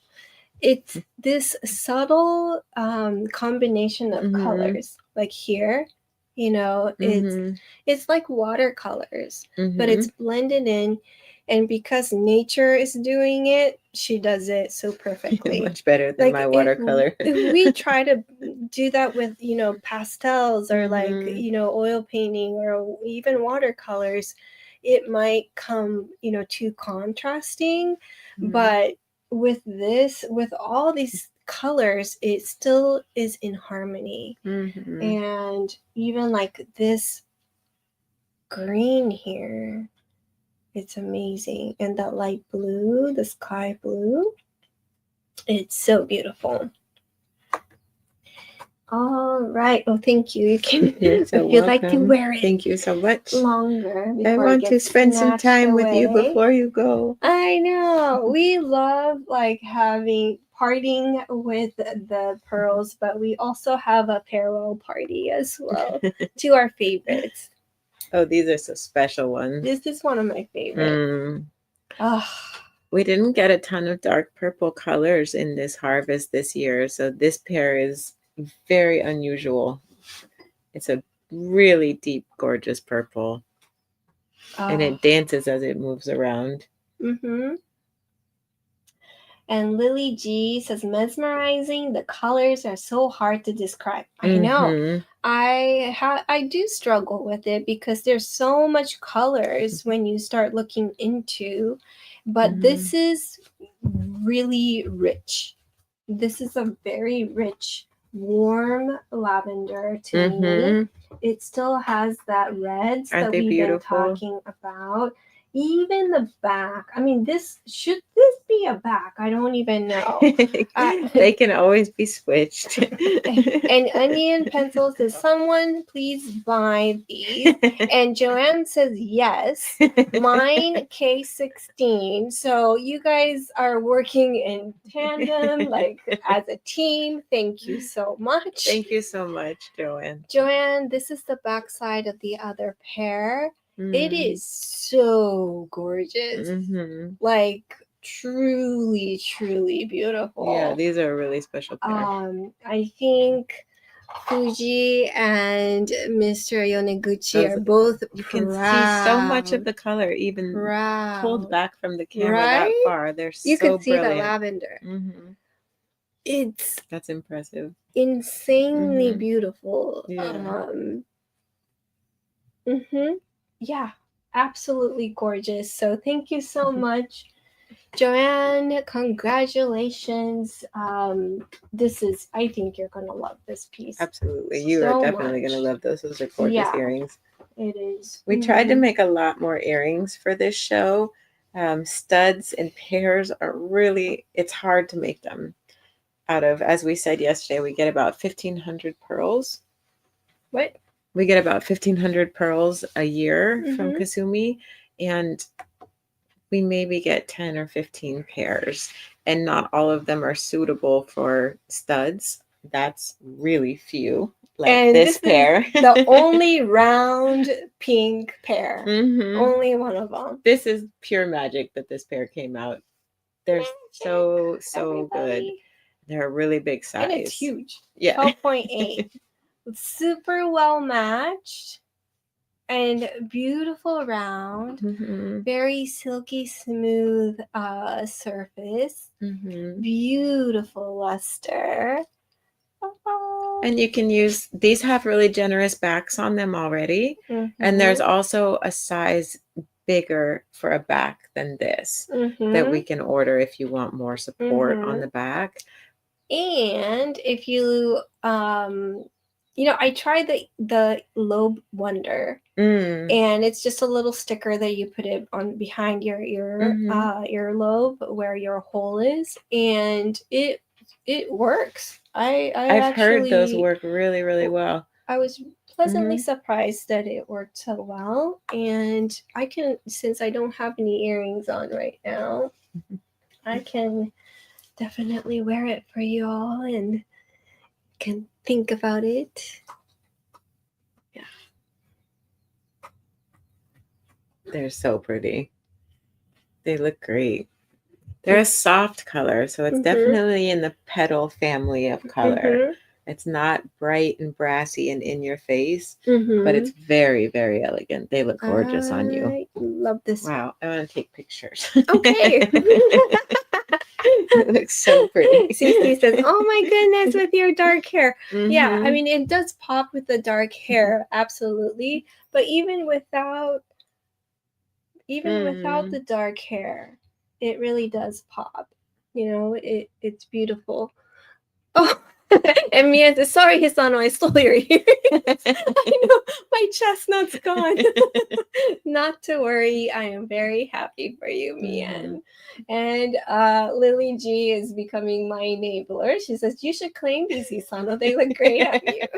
It's this subtle combination of colors. Like here, it's like watercolors, but it's blended in. And because nature is doing it, she does it so perfectly. Much better than my watercolor. If we try to do that with, pastels or Mhm. oil painting or even watercolors, it might come, too contrasting. Mhm. But with this, with all these colors, it still is in harmony. Mhm. And even like this green here, it's amazing. And that light blue, the sky blue, it's so beautiful. All right. Oh, thank you. You can, You're so if you'd like to welcome. wear it Thank you so much. longer before I it want to gets spend some snatched time with you away. before you go. I know. We love like partying with the pearls, but we also have a farewell party as well to our favorites. Oh, these are so special ones. This is one of my favorites. Oh, We didn't get a ton of dark purple colors in this harvest this year, so this pair is very unusual. It's a really deep, gorgeous purple, and it dances as it moves around. Mm-hmm. And Lily G says, mesmerizing. The colors are so hard to describe. I know. I do struggle with it because there's so much colors when you start looking into, but this is really rich. This is a very rich, warm lavender to me. It still has that reds that we've been talking about. Even the back. I mean, should this be a back? I don't even know. They can always be switched. And Onion Pencil says, someone please buy these. And Joanne says, yes. Mine K16. So you guys are working in tandem, like as a team. Thank you so much. Thank you so much, Joanne. Joanne, this is the back side of the other pair. It is so gorgeous. Like truly, truly beautiful. Yeah, these are a really special pair. I think Fuji and Mr. Yoneguchi are both you proud. can see so much of the color, even pulled back from the camera that far. They're so you can see brilliant. the lavender. That's impressive. Insanely beautiful. Yeah. Yeah, absolutely gorgeous. So thank you so much, Joanne. Congratulations. I think you're gonna love this piece. Absolutely. You are definitely gonna love those. Those are gorgeous earrings. It is. We tried to make a lot more earrings for this show. Studs and pairs are really, it's hard to make them out of, as we said yesterday, we get about 1,500 pearls. What? We get about 1,500 pearls a year from Kasumi, and we maybe get 10 or 15 pairs, and not all of them are suitable for studs. That's really few. Like and this pair. The only round pink pair. Only one of them. This is pure magic that this pair came out. They're so good. They're a really big size. And it's huge. Yeah. 12.8. Super well matched. And beautiful round. Very silky smooth surface. Beautiful luster. And you can use, these have really generous backs on them already. And there's also a size bigger for a back than this that we can order if you want more support on the back. And if you, I tried the Lobe Wonder. And it's just a little sticker that you put it on behind your earlobe where your hole is. And it works. I've heard those work really, really well. I was pleasantly surprised that it worked so well. And I can, since I don't have any earrings on right now, I can definitely wear it for you all and can think about it. Yeah. They're so pretty. They look great. They're a soft color, so it's definitely in the petal family of color. It's not bright and brassy and in your face, Mm-hmm. but it's very, very elegant. They look gorgeous on you. I love this. Wow, I want to take pictures. Okay. It looks so pretty. Cece says, "Oh my goodness, with your dark hair." Yeah, I Mhm. mean, it does pop with the dark hair, absolutely. But even without Mm. the dark hair, it really does pop. You know, it's beautiful. Oh, and Mia says, "Sorry, Hisano, I stole your earrings." I know, my chestnut's gone. Not to worry, I am very happy for you, Mian. And Lily G is becoming my enabler. She says, "You should claim these, Hisano. They look great on you."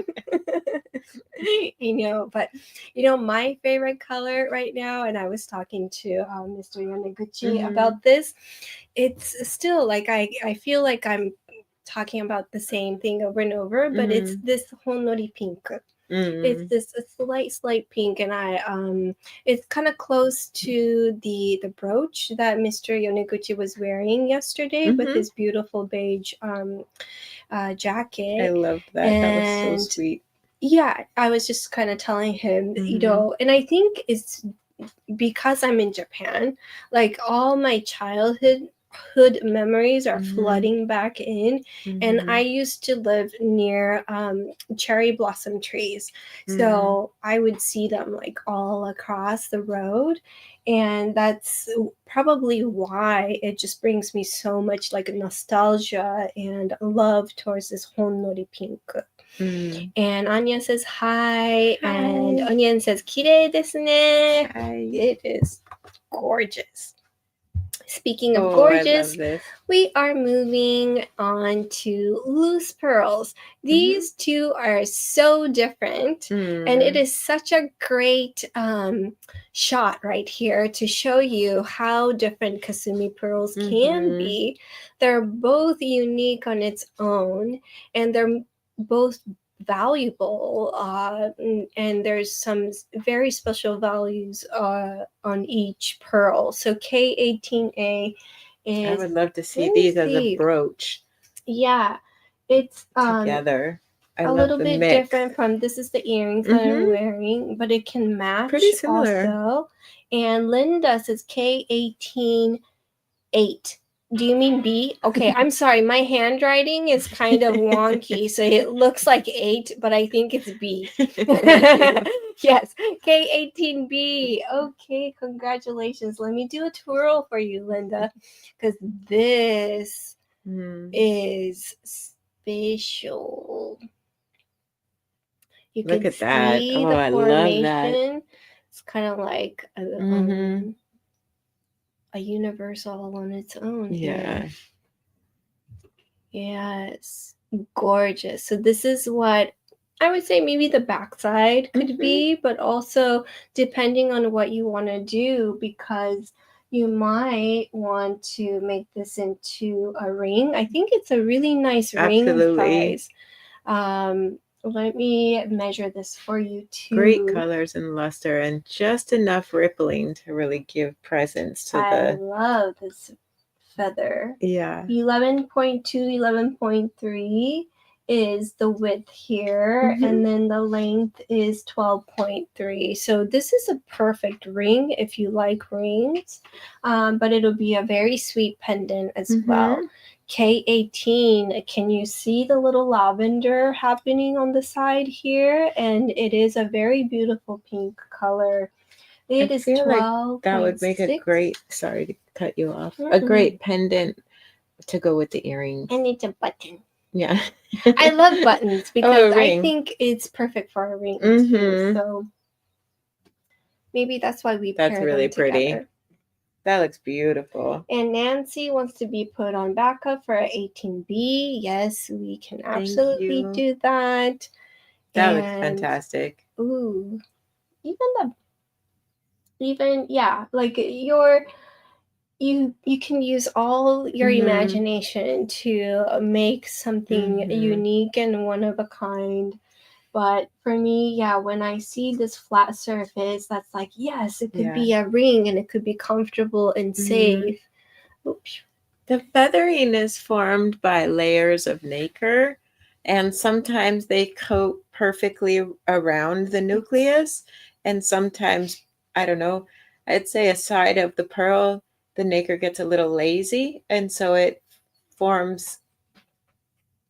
I know, but my favorite color right now, and I was talking to Mr. Yoneguchi about this. It's still like I feel like I'm talking about the same thing over and over, but it's this Honori pink. It's this a slight pink, and it's kind of close to the brooch that Mr. Yoneguchi was wearing yesterday with his beautiful beige jacket. I loved that. That was so sweet. Yeah, I was just kind of telling him, and I think it's because I'm in Japan, like all my childhood memories are flooding back in, and I used to live near cherry blossom trees, so I would see them like all across the road, and that's probably why it just brings me so much like nostalgia and love towards this Honnori pink. And Anya says hi. And Onion says kirei desu ne. It is gorgeous. Speaking of gorgeous, we are moving on to loose pearls. These two are so different, and it is such a great shot right here to show you how different Kasumi pearls can be. They're both unique on its own, and they're both valuable, and there's some very special values on each pearl. So K18A is, I would love to see these as a brooch. Yeah, it's together. a little bit different from this is the earrings that I'm wearing, but it can match pretty similar. Also. And Linda says K18 8. Do you mean B? Okay, I'm sorry. My handwriting is kind of wonky, so it looks like 8, but I think it's B. Yes, K18B. Okay, congratulations. Let me do a twirl for you, Linda, because this is special. You Look can at that. see Oh, the I formation. love that. It's kind of like a universe all on its own. Yeah. Here. Yes. Gorgeous. So this is what I would say maybe the backside could be, but also depending on what you want to do, because you might want to make this into a ring. I think it's a really nice ring size. Let me measure this for you too. Great colors and luster, and just enough rippling to really give presence to I love this feather. Yeah. 11.2, 11.3 is the width here, and then the length is 12.3. So this is a perfect ring if you like rings, but it'll be a very sweet pendant as well. K18, can you see the little lavender happening on the side here? And it is a very beautiful pink color. It is 12. Like that would make a great, sorry to cut you off, a great pendant to go with the earrings. And it's a button. Yeah. I love buttons because I think it's perfect for a ring too. So maybe that's why we pair them together. That's really pretty. That looks beautiful. And Nancy wants to be put on backup for 18B. Yes, we can absolutely do that. That looks fantastic. Ooh, like you can use all your imagination to make something unique and one of a kind. But for me, when I see this flat surface, that's like, yes, it could be a ring and it could be comfortable and safe. Oops. The feathering is formed by layers of nacre, And sometimes they coat perfectly around the nucleus, and sometimes, I don't know, I'd say a side of the pearl, the nacre gets a little lazy, and so it forms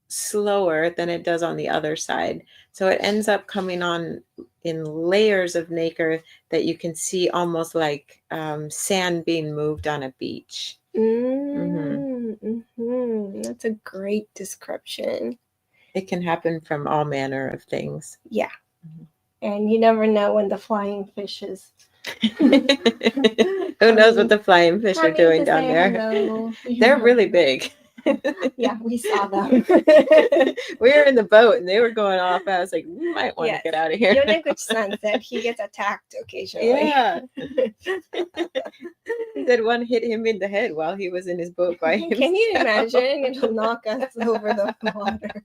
slower than it does on the other side. So it ends up coming on in layers of nacre that you can see almost like sand being moved on a beach. That's a great description. It can happen from all manner of things. Yeah. And you never know when the flying fishes. Who knows what the flying fish are doing down there? Hello. They're really big. Yeah, we saw them. We were in the boat and they were going off. I was like, we might want to get out of here. Yoneguchi-san said he gets attacked occasionally. Yeah. He said one hit him in the head while he was in his boat by himself. Can you imagine? It'll knock us over the water.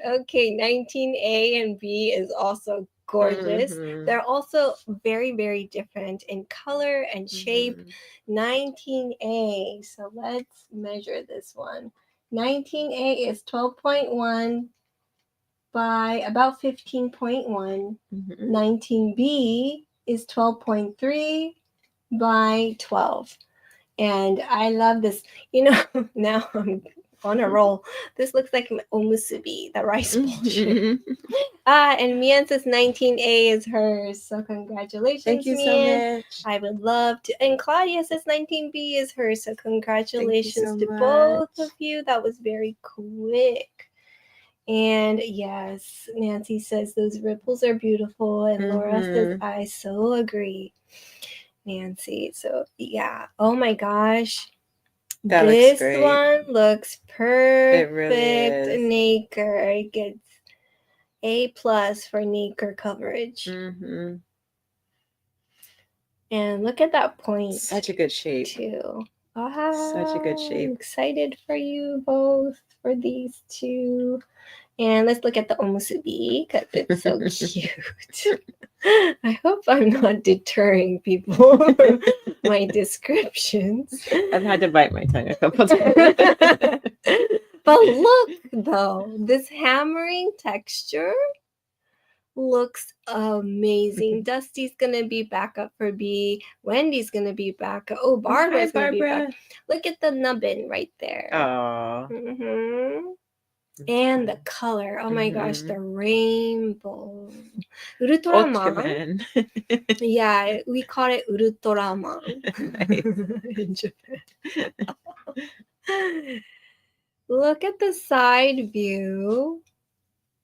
Okay, 19A and B is also gorgeous. They're also very, very different in color and shape. 19A, so let's measure this one. 19A is 12.1 by about 15.1. 19B is 12.3 by 12. And I love this. You know, now I'm on a roll. This looks like an omusubi, the rice ball shape. And Mian says 19A is hers. So congratulations, Thank you Mian. so much. I would love to. And Claudia says 19B is hers. So congratulations so to much. both of you. That was very quick. And yes, Nancy says those ripples are beautiful. And Laura says, I so agree. Nancy. So yeah. Oh my gosh. That this looks great. one looks perfect. It really is. Nacre. It gets A+ for nacre coverage. And look at that point. Such a good shape. Too. Such a good shape. I'm excited for you both for these two. And let's look at the omusubi because it's so cute. I hope I'm not deterring people from my descriptions. I've had to bite my tongue a couple times. But look, though, this hammering texture looks amazing. Dusty's gonna be back up for B. Wendy's gonna be back up. Oh, Barbara's gonna be back. Look at the nubbin right there. Oh. And the color. Oh my gosh, the rainbow. Ultraman. Yeah, we call it Ultraman in Japan. Look at the side view.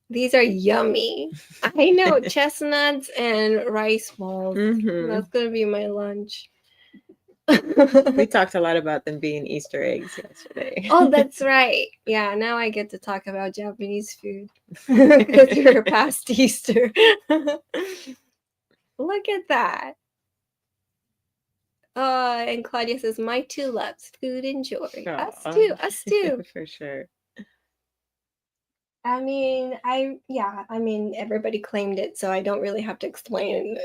These are yummy. I know, chestnuts and rice balls. That's going to be my lunch. We talked a lot about them being Easter eggs yesterday. Oh, that's right. Yeah, now I get to talk about Japanese food because we're past Easter. Look at that. And Claudia says, my two loves, food and jewelry. Us too. For sure. I mean, everybody claimed it, so I don't really have to explain,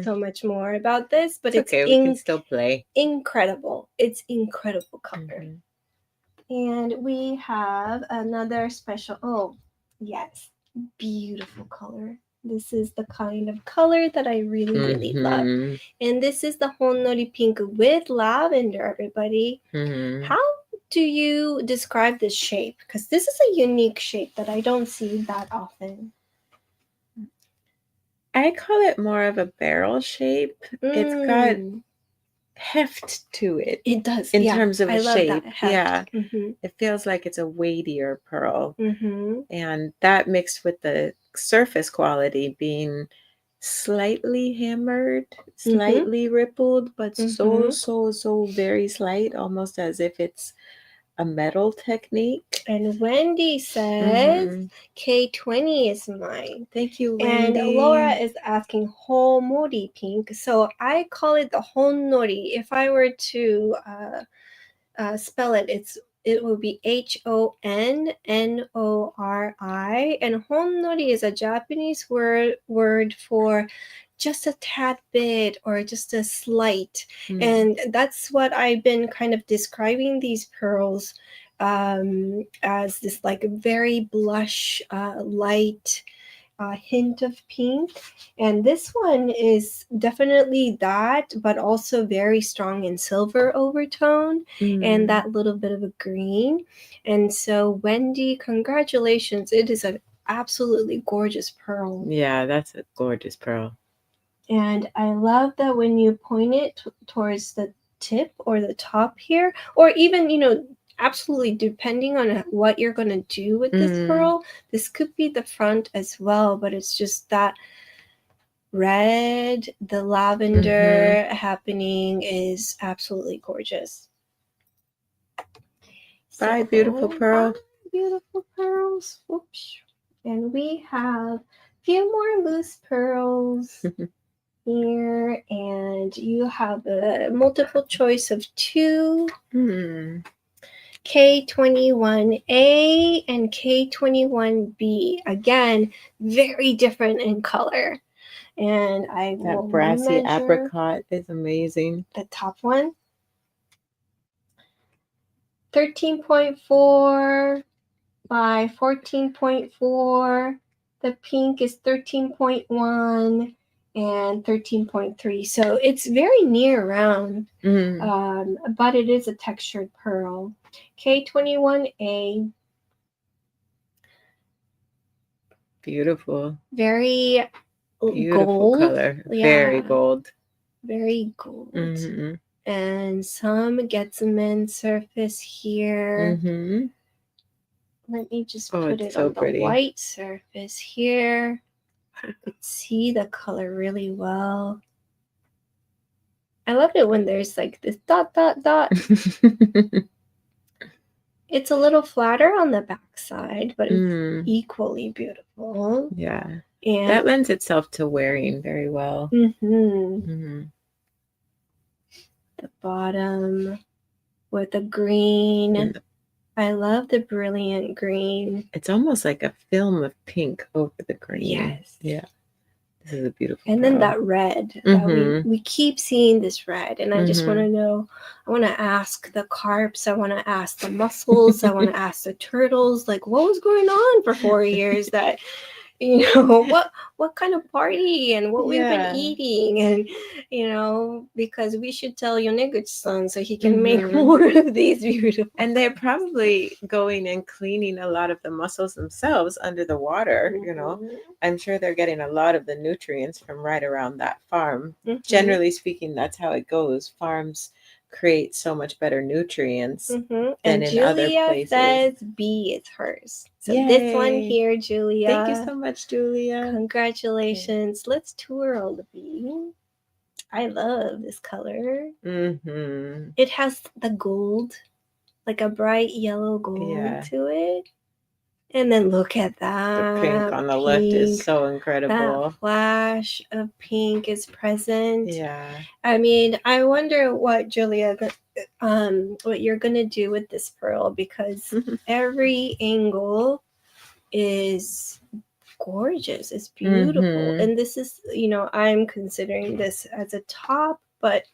so much more about this. But it's okay. We can still play. Incredible. It's incredible color. And we have another special. Oh, yes, beautiful color. This is the kind of color that I really, really love. And this is the Honnori pink with lavender, everybody. How do you describe this shape? Because this is a unique shape that I don't see that often. I call it more of a barrel shape. It's got heft to it. It does. In terms of a shape. Yeah. It feels like it's a weightier pearl. And that mixed with the surface quality being slightly hammered, slightly rippled, but so very slight, almost as if it's a metal technique. And Wendy says K20 is mine. Thank you, Wendy. And Laura is asking Homori pink. So I call it the Honnori. If I were to spell it, it will be Honori. And Honnori is a Japanese word for just a tad bit or just a slight. And that's what I've been kind of describing these pearls as this like very blush, light hint of pink. And this one is definitely that, but also very strong in silver overtone and that little bit of a green. And so, Wendy, congratulations. It is an absolutely gorgeous pearl. Yeah, that's a gorgeous pearl. And I love that when you point it towards the tip or the top here, or even, absolutely depending on what you're going to do with this pearl, this could be the front as well, but it's just that red, the lavender happening is absolutely gorgeous. Bye, beautiful pearl. Bye, beautiful pearls. Oops. And we have a few more loose pearls here, and you have a multiple choice of 2. K21A and K21B. Again, very different in color. And I will That brassy measure apricot is amazing. the top one. 13.4 by 14.4. The pink is 13.1 and 13.3. So it's very near round, but it is a textured pearl. K21A. Beautiful. Very Beautiful gold. color. Very gold. Very gold. And some Getsamen surface here. Let me just put it on the white surface here. You could see the color really well. I love it when there's like this dot, dot, dot. It's a little flatter on the back side, but it's equally beautiful. Yeah. And that lends itself to wearing very well. The bottom with the green. I love the brilliant green. It's almost like a film of pink over the green. Yes. Yeah. This is a beautiful And pearl. then that red. That we keep seeing this red. And I just want to know, I want to ask the carps, I want to ask the mussels, I want to ask the turtles, like what was going on for 4 years that, what kind of party and what we've been eating, and because we should tell Yoneguchi-san so he can make more of these beautiful. And they're probably going and cleaning a lot of the mussels themselves under the water. I'm sure they're getting a lot of the nutrients from right around that farm. Generally speaking, that's how it goes. Farms create so much better nutrients than and in Julia other places. Says B is hers. So Yay. This one here, Julia. Thank you so much, Julia. Congratulations. Okay. Let's twirl the B. I love this color. It has the gold, like a bright yellow gold to it. And then look at that. The pink on the left is so incredible. That flash of pink is present. Yeah. I mean, I wonder what, Julia, what you're going to do with this pearl, because every angle is gorgeous. It's beautiful. And this is, I'm considering this as a top, but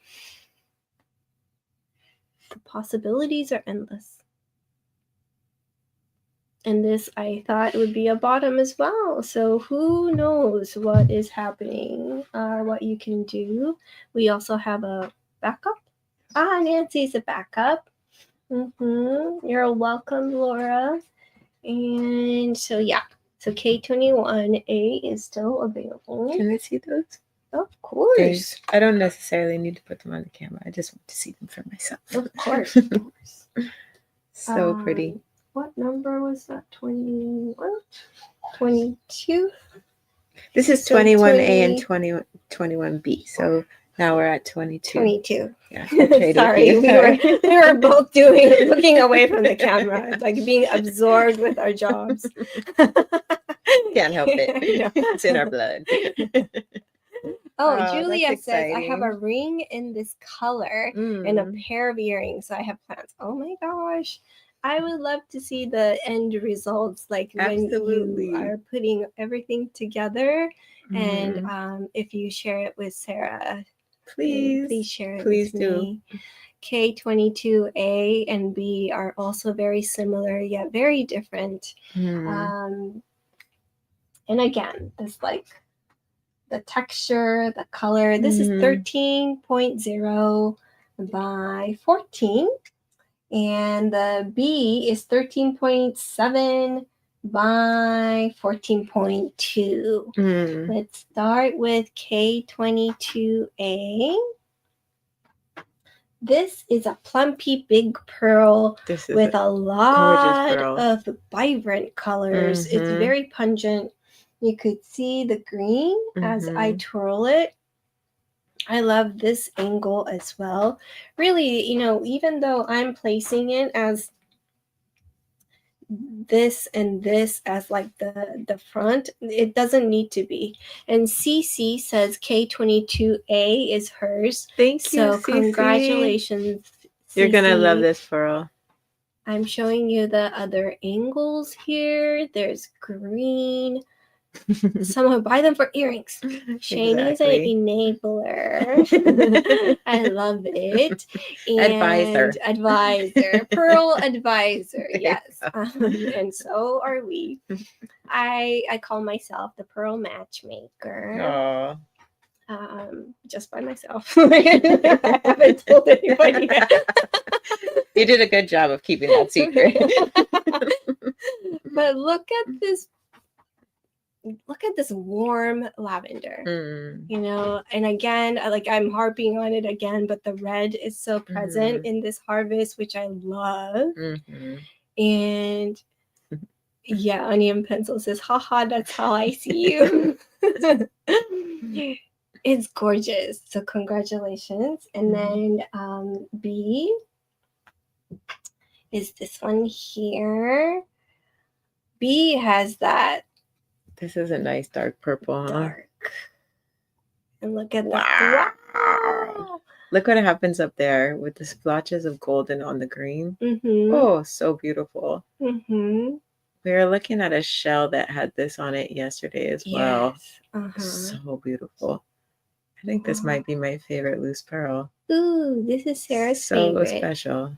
the possibilities are endless. And this, I thought, would be a bottom as well. So who knows what is happening, what you can do. We also have a backup. Nancy's a backup. You're welcome, Laura. And so, yeah. So K21A is still available. Can I see those? Of course. Thanks. I don't necessarily need to put them on the camera. I just want to see them for myself. Of course. Of course. So pretty. What number was that? 21? 22? This is 21A and 21B. So now we're at 22. 22. Yeah. Sorry, we were both looking away from the camera, like being absorbed with our jobs. Can't help it. It's in our blood. Julia says, I have a ring in this color and a pair of earrings. So I have plans. Oh my gosh. I would love to see the end results, like when you are putting everything together. And if you share it with Sarah, please share it with me. K22A and B are also very similar yet very different. Mm. And again, this like the texture, the color. This is 13.0 by 14. And the B is 13.7 by 14.2. Let's start with K22A. This is a plumpy big pearl with a lot of vibrant colors. It's very pungent. You could see the green as I twirl it. I love this angle as well. Really, you know, even though I'm placing it as this and this as like the front, it doesn't need to be. And CC says K22A is hers. Thank you, so CC. Congratulations, You're gonna CC. love this pearl. I'm showing you the other angles here. There's green. Someone buy them for earrings. Shane is an enabler. I love it. And advisor. Pearl advisor. Yes. And so are we. I call myself the Pearl matchmaker. Just by myself. I haven't told anybody yet. You did a good job of keeping that secret. But look at this warm lavender, you know, and again, like I'm harping on it again, but the red is so present in this harvest, which I love. And yeah, Onion Pencil says, haha, that's how I see you. It's gorgeous. So congratulations. And then B is this one here. B has that. This is a nice dark purple, huh? Dark. And look at that. Wow. Look what happens up there with the splotches of golden on the green. Oh, so beautiful. We were looking at a shell that had this on it yesterday as well. So beautiful. I think this might be my favorite loose pearl. Ooh, this is Sarah's favorite. So special.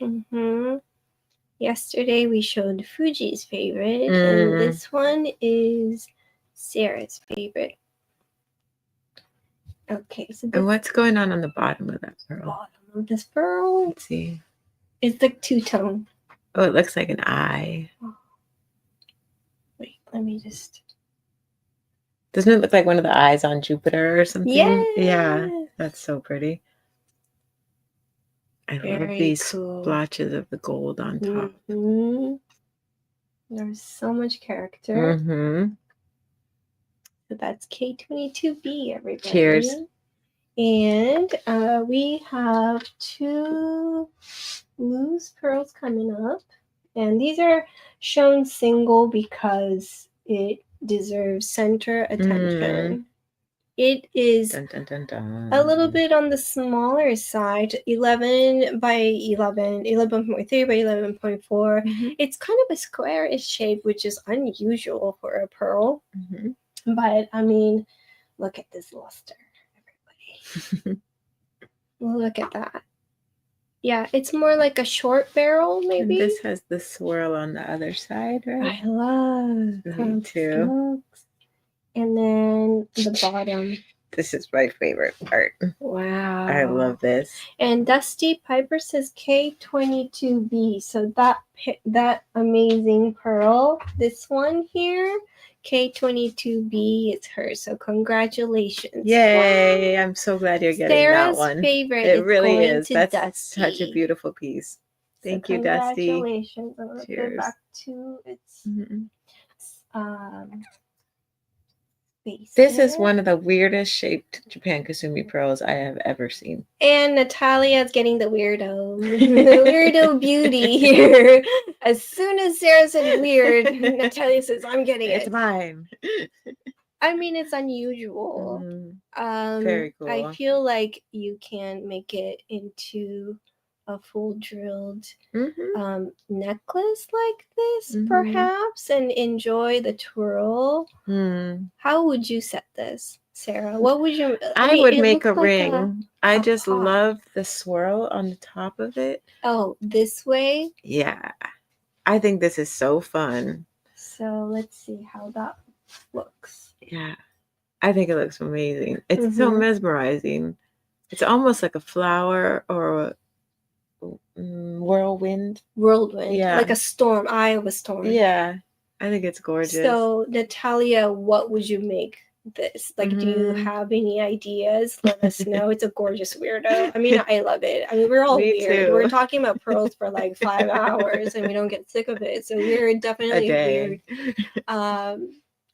Yesterday we showed Fuji's favorite, and this one is Sarah's favorite. Okay, so and what's going on the bottom of that pearl? Bottom of this pearl. Let's see. It's like two-tone. Oh, it looks like an eye. Wait, let me just. Doesn't it look like one of the eyes on Jupiter or something? Yes. Yeah, that's so pretty. I love these splotches of the gold on top. There's so much character. So that's K22B, everybody. Cheers. And we have 2 loose pearls coming up. And these are shown single because it deserves center attention. It is a little bit on the smaller side, 11 by 11, 11.3 by 11.4. It's kind of a squarish shape, which is unusual for a pearl. But, I mean, look at this luster, everybody. Look at that. Yeah, it's more like a short barrel, maybe. And this has the swirl on the other side, right? I love Me too. And then the bottom. This is my favorite part. Wow. I love this. And Dusty Piper says K22B. So that amazing pearl, this one here, K22B, it's hers. So congratulations. Yay. Wow. I'm so glad you're getting Sarah's that one. Favorite it really is. That's Dusty. Such a beautiful piece. Thank you, Dusty. Congratulations. I'm going to Cheers. go back to its base. This is one of the weirdest shaped Japan Kasumi pearls I have ever seen. And Natalia's getting the weirdo. The weirdo beauty here. As soon as Sarah said weird, Natalia says, I'm getting it. It's mine. I mean, it's unusual. Very cool. I feel like you can make it into a full drilled necklace like this, perhaps, and enjoy the twirl. How would you set this? Sarah? What would you? I mean, would it make a looks like ring. I a just pot. love the swirl on the top of it. Oh, this way. Yeah. I think this is so fun. So let's see how that looks. Yeah. I think it looks amazing. It's so mesmerizing. It's almost like a flower or a whirlwind. Whirlwind, Yeah. like a storm, eye of a storm. Yeah. I think it's gorgeous. So, Natalia, what would you make this? Like, do you have any ideas? Let us know. It's a gorgeous weirdo. I mean, I love it. I mean, we're all Me weird. too. We're talking about pearls for like 5 hours and we don't get sick of it. So we're definitely weird.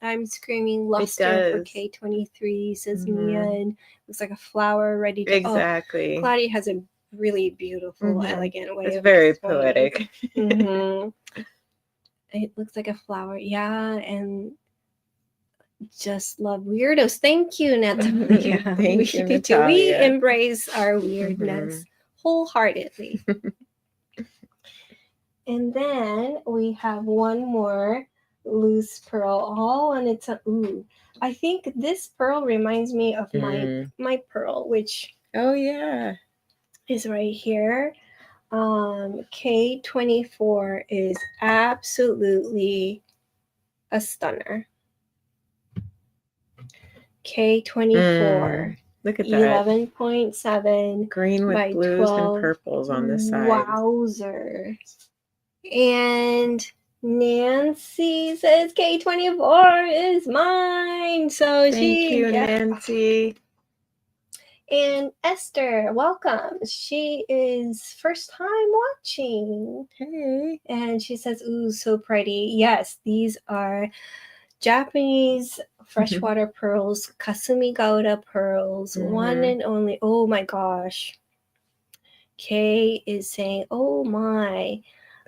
I'm screaming luster for K23, says Mia, and looks like a flower ready to. Exactly. Claudia has a really beautiful, elegant way it's of very explaining. poetic. It looks like a flower. Yeah, and just love weirdos. Thank you, Natalia. Thank you, We Natalia. embrace our weirdness wholeheartedly. And then we have one more loose pearl. Oh, and it's a I think this pearl reminds me of my pearl, which is right here. K24 is absolutely a stunner. K24. Look at that. 11.7 green with by blues 12. and purples on the side. Wowzer. And Nancy says K24 is mine. So Thank you, Nancy. And Esther, welcome. She is first time watching. Hey. And she says, ooh, so pretty. Yes, these are Japanese freshwater pearls, Kasumigaura pearls, one and only. Oh my gosh. Kay is saying, oh my.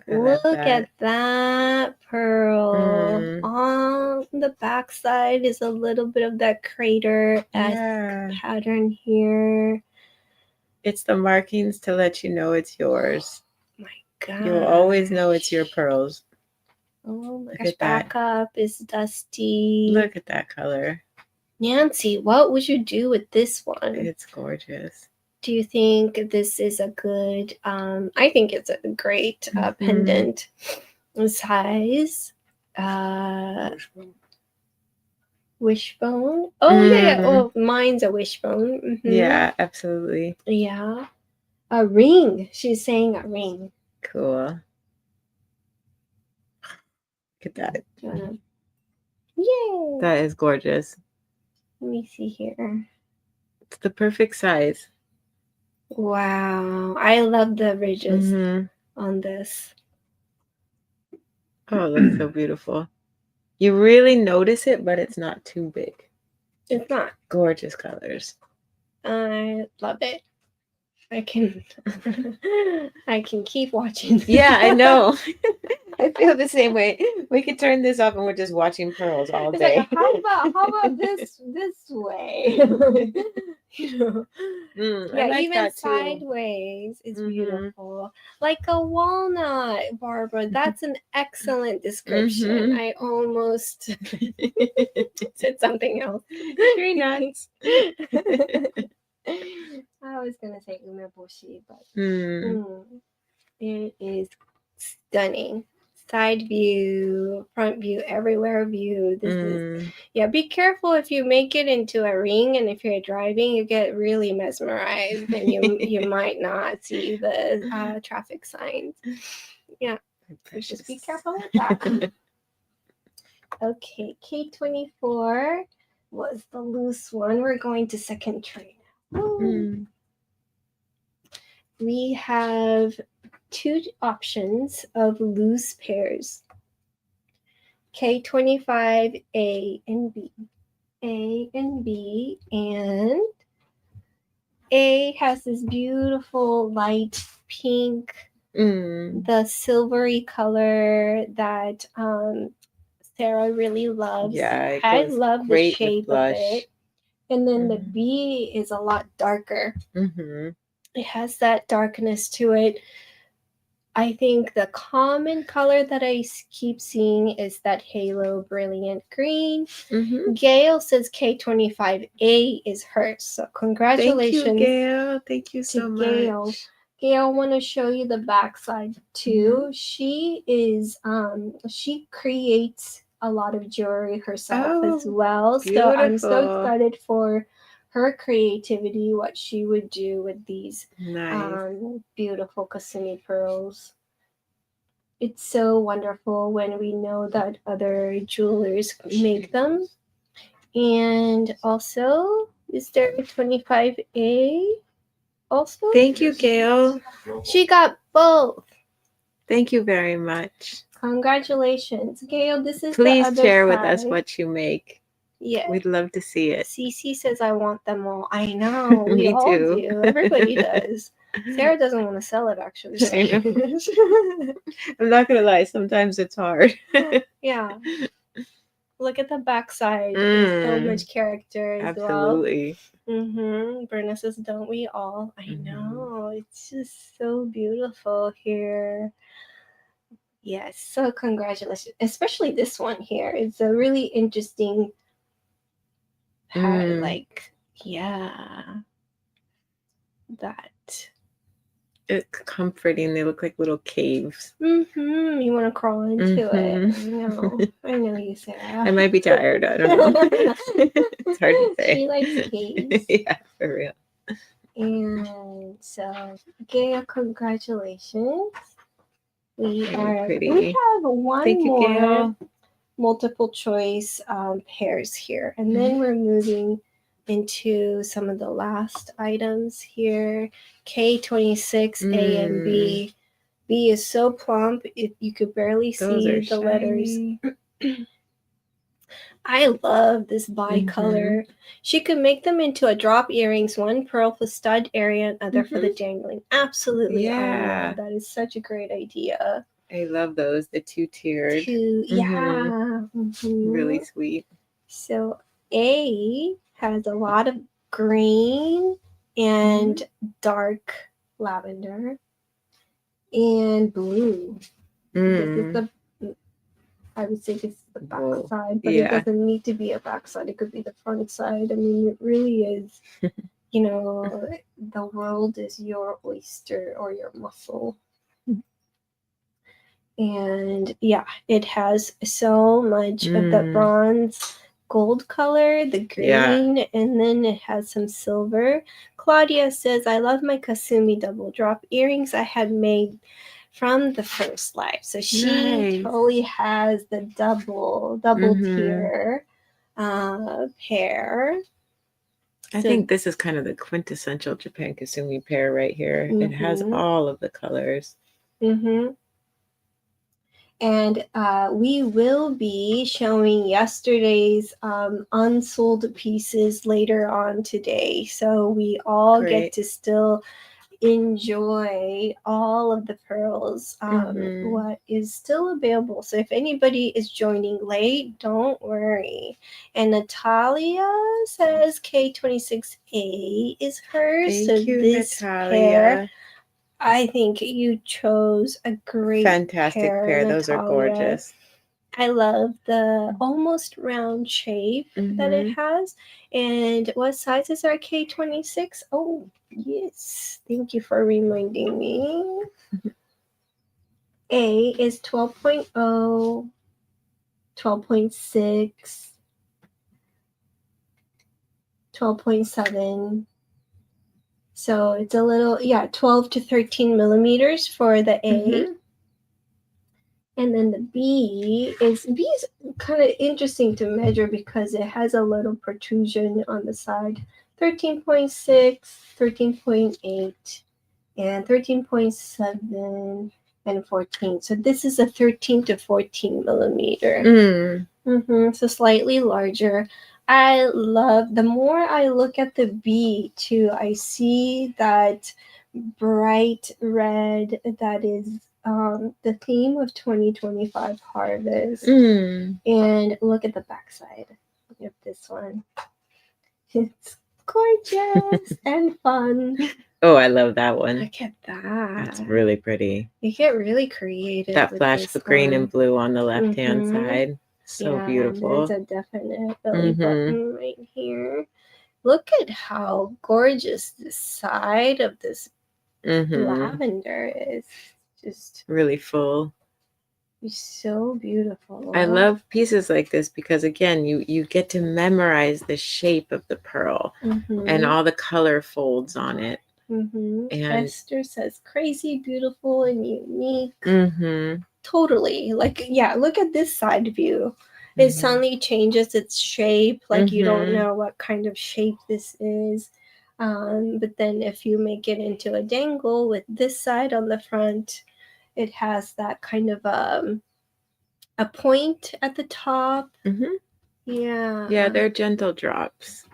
Look at that pearl. On the backside is a little bit of that crater-esque pattern here. It's the markings to let you know it's yours. My God. You'll always know it's your pearls. Oh my gosh. Back up is dusty. Look at that color. Nancy, what would you do with this one? It's gorgeous. Do you think this is a good, I think it's a great pendant size. Wishbone. Oh, yeah. Oh, mine's a wishbone. Yeah, absolutely. Yeah. A ring. She's saying a ring. Cool. Look at that. Yay. That is gorgeous. Let me see here. It's the perfect size. Wow. I love the ridges on this. Oh, it looks so beautiful. You really notice it, but it's not too big. It's not. Gorgeous colors. I love it. I can keep watching. Yeah, I know. I feel the same way. We could turn this off and we're just watching pearls all day. Like, how about this way? You know. Yeah, even sideways is beautiful. Like a walnut, Barbara. That's an excellent description. I almost said something else. Tree nuts. I was gonna say umeboshi, but it is stunning. Side view, front view, everywhere view. This is be careful if you make it into a ring, and if you're driving, you get really mesmerized, and you might not see the traffic signs. Yeah, so just be careful with that. Okay, K24 was the loose one. We're going to second tray now. We have 2 options of loose pairs. K25 A and B. A and B, and A has this beautiful light pink, the silvery color that Sarah really loves. Yeah, I love the shape of it. And then the B is a lot darker. It has that darkness to it. I think the common color that I keep seeing is that Halo Brilliant Green. Gail says K25A is hers. So congratulations. Thank you, Gail. Thank you so much. Gail. Gail, I want to show you the backside too. She is she creates a lot of jewelry herself as well. So I'm so beautiful. excited for her creativity, what she would do with these beautiful Kasumi pearls. It's so wonderful when we know that other jewelers make them. And also, is there a 25A also? Thank you, Gail. She got both. Thank you very much. Congratulations. Gail, this is Please the other share with side. us what you make. Yeah. We'd love to see it. Cece says, I want them all. I know. We Me all too. do. Everybody does. Sarah doesn't want to sell it, actually. I know. I'm not going to lie. Sometimes it's hard. Yeah. Look at the backside. There's so much character as Absolutely. well. Berna says, don't we all? I know. It's just so beautiful here. Yes. So congratulations. Especially this one here. It's a really interesting that. It's comforting. They look like little caves. You want to crawl into it. I know you, Sarah. I might be tired. I don't know. It's hard to say. She likes caves. Yeah, for real. And so, Gail, congratulations. We Pretty. have one more Gail. multiple choice pairs here, and then we're moving into some of the last items here. K26, A and B. B is so plump, you could barely see the letters. I love this bicolor. She could make them into a drop earrings, one pearl for stud area and other for the dangling. Absolutely. Yeah. That is such a great idea. I love those, the two-tiered. Yeah. Really sweet. So A has a lot of green and dark lavender and blue. This is the, I would say this is the back side, but it doesn't need to be a back side. It could be the front side. I mean, it really is, the world is your oyster or your mussel. And yeah, it has so much of the bronze gold color, the green, and then it has some silver. Claudia says, I love my Kasumi double drop earrings I had made from the first live. So she totally has the double tier pair. I think this is kind of the quintessential Japan Kasumi pair right here. It has all of the colors. And we will be showing yesterday's unsold pieces later on today. So we all get to still enjoy all of the pearls, what is still available. So if anybody is joining late, don't worry. And Natalia says K26A is hers. Thank you, this Natalia. pair, I think you chose a great fantastic pair. Those are gorgeous. I love the almost round shape that it has. And what sizes are K26? Oh, yes. Thank you for reminding me. A is 12.0, 12.6, 12.7. So it's a little, 12 to 13 millimeters for the A. And then the B is kind of interesting to measure because it has a little protrusion on the side. 13.6, 13.8, and 13.7, and 14. So this is a 13 to 14 millimeter. So slightly larger. I love, the more I look at the B too, I see that bright red that is the theme of 2025 harvest. And look at the backside of this one. It's gorgeous and fun. Oh, I love that one. Look at that. That's really pretty. You get really creative. That with flash this of green one. and blue on the left-hand Mhm. side. So Yeah, beautiful. there's a definite belly button right here. Look at how gorgeous this side of this lavender is. Just really full. so beautiful. I love pieces like this because again, you get to memorize the shape of the pearl and all the color folds on it. And Esther says crazy, beautiful, and unique. Totally. Like, yeah, look at this side view. It suddenly changes its shape. Like, you don't know what kind of shape this is. But then if you make it into a dangle with this side on the front, it has that kind of a point at the top. Yeah. Yeah, they're gentle drops,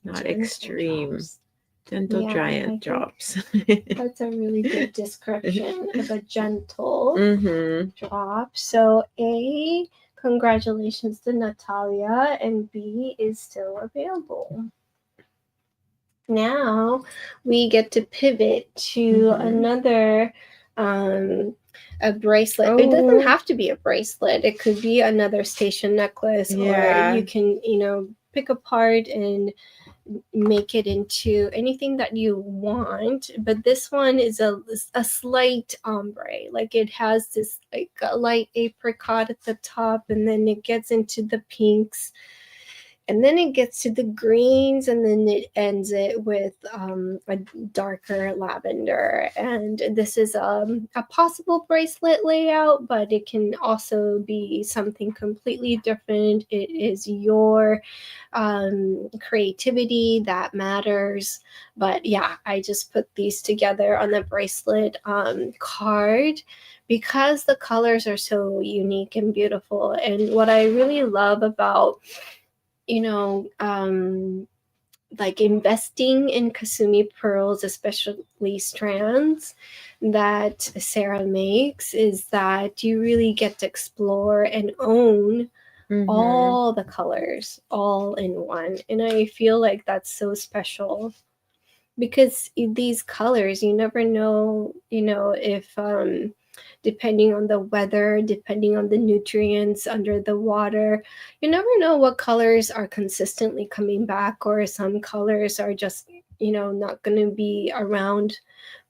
not extreme. Drops. Gentle giant drops. That's a really good description of a gentle drop. So A, congratulations to Natalia, and B is still available. Now we get to pivot to another a bracelet. It doesn't have to be a bracelet. It could be another station necklace, or you can, pick apart and make it into anything that you want. But this one is a slight ombre. Like, it has this like a light apricot at the top, and then it gets into the pinks, and then it gets to the greens, and then it ends it with a darker lavender. And this is a possible bracelet layout, but it can also be something completely different. It is your creativity that matters. But yeah, I just put these together on the bracelet card because the colors are so unique and beautiful. And what I really love about like investing in Kasumi pearls, especially strands that Sarah makes, is that you really get to explore and own all the colors all in one. And I feel like that's so special because these colors, you never know, if depending on the weather, depending on the nutrients under the water, you never know what colors are consistently coming back, or some colors are just, not going to be around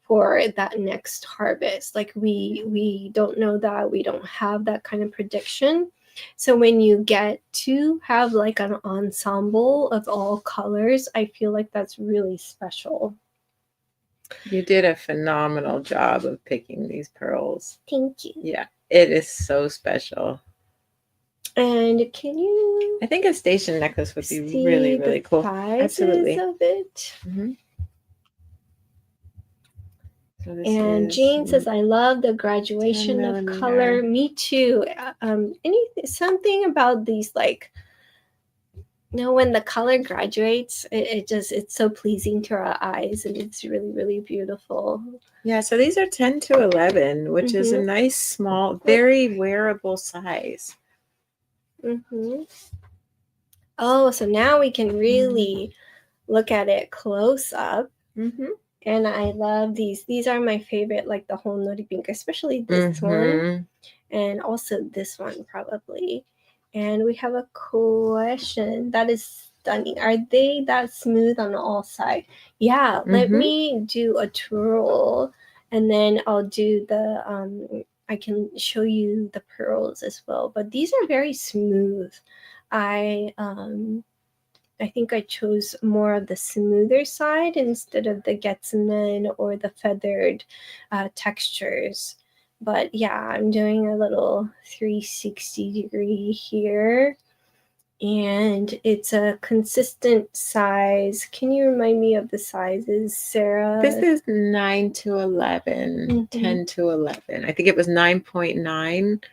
for that next harvest. Like, we don't know that. We don't have that kind of prediction. So when you get to have like an ensemble of all colors, I feel like that's really special. You did a phenomenal job of picking these pearls. Thank you. Yeah, it is so special. And can you? I think a station necklace would be see really, really the cool. Sizes Absolutely. of it. So this and is Jean says, "I love the graduation of color." Me too. Something about these, like, when the color graduates, it's so pleasing to our eyes, and it's really, really beautiful. Yeah, so these are 10 to 11, which is a nice, small, very wearable size. Oh, so now we can really look at it close up. And I love these. These are my favorite, like the whole nori pink, especially this one, and also this one probably. And we have a question that is stunning. Are they that smooth on all sides? Yeah, let me do a twirl, and then I'll do the I can show you the pearls as well. But these are very smooth. I think I chose more of the smoother side instead of the getsumen or the feathered textures. But yeah, I'm doing a little 360-degree here. And it's a consistent size. Can you remind me of the sizes, Sarah? This is 9 to 11, 10 to 11. I think it was 9.9.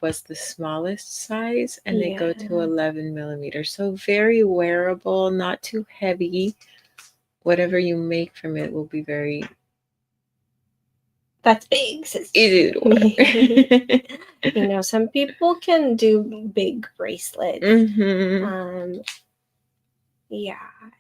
Was the smallest size, and they go to 11 millimeters. So very wearable, not too heavy. Whatever you make from it will be very... That's big. Easy to wear. Some people can do big bracelets. Yeah,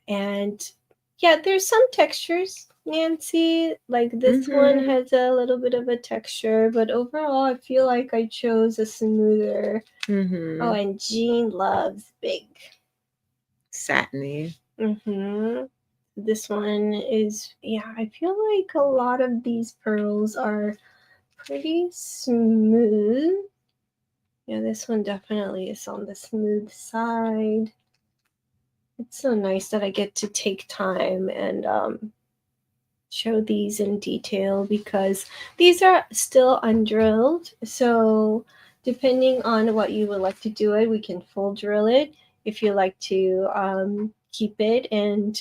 and Yeah, there's some textures, Nancy. Like this one has a little bit of a texture, but overall, I feel like I chose a smoother. Oh, and Jean loves big. Satiny. This one is, yeah, I feel like a lot of these pearls are pretty smooth. Yeah, this one definitely is on the smooth side. It's so nice that I get to take time and show these in detail because these are still undrilled. So depending on what you would like to do it, we can full drill it. If you like to keep it and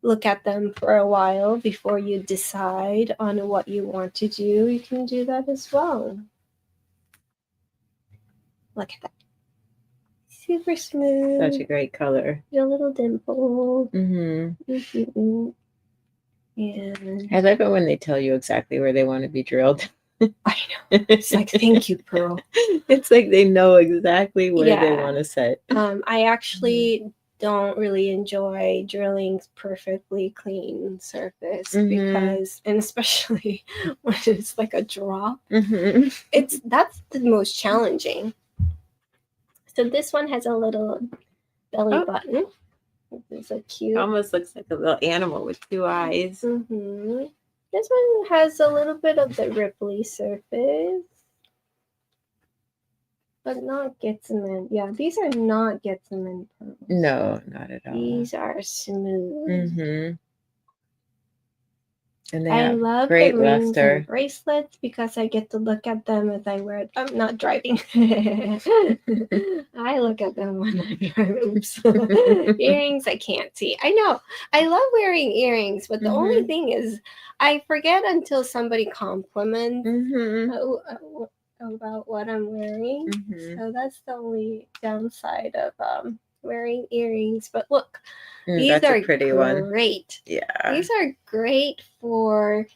look at them for a while before you decide on what you want to do, you can do that as well. Look at that. Super smooth. Such a great color. A little dimple. And I love it when they tell you exactly where they want to be drilled. I know. It's like, thank you, Pearl. It's like they know exactly where they want to set. I actually don't really enjoy drilling perfectly clean surface because, and especially when it's like a drop, that's the most challenging. So this one has a little belly button. It's so cute. Almost looks like a little animal with two eyes. This one has a little bit of the ripply surface, but not Getsumen. Yeah, these are not Getsumen pearls. No, not at all. These are smooth. And they I have love great the rings luster. and bracelets because I get to look at them as I wear. I'm not driving. I look at them when I drive. Oops. Earrings I can't see. I know. I love wearing earrings, but the only thing is I forget until somebody compliments about what I'm wearing. So that's the only downside of wearing earrings. But look. These are pretty great. Yeah. These are great for,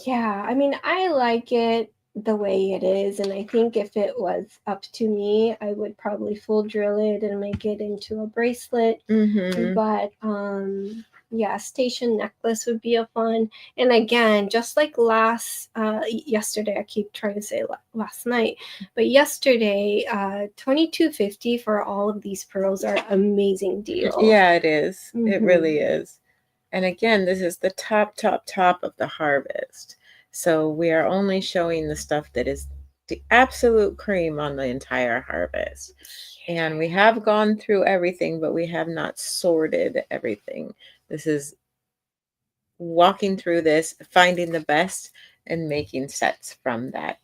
I mean, I like it the way it is. And I think if it was up to me, I would probably full drill it and make it into a bracelet. But station necklace would be a fun. And again, just like yesterday, I keep trying to say last night, but yesterday, $22.50 for all of these pearls are amazing deal. Yeah, it is. It really is. And again, this is the top of the harvest. So we are only showing the stuff that is the absolute cream on the entire harvest. And we have gone through everything, but we have not sorted everything. This is walking through this, finding the best, and making sets from that.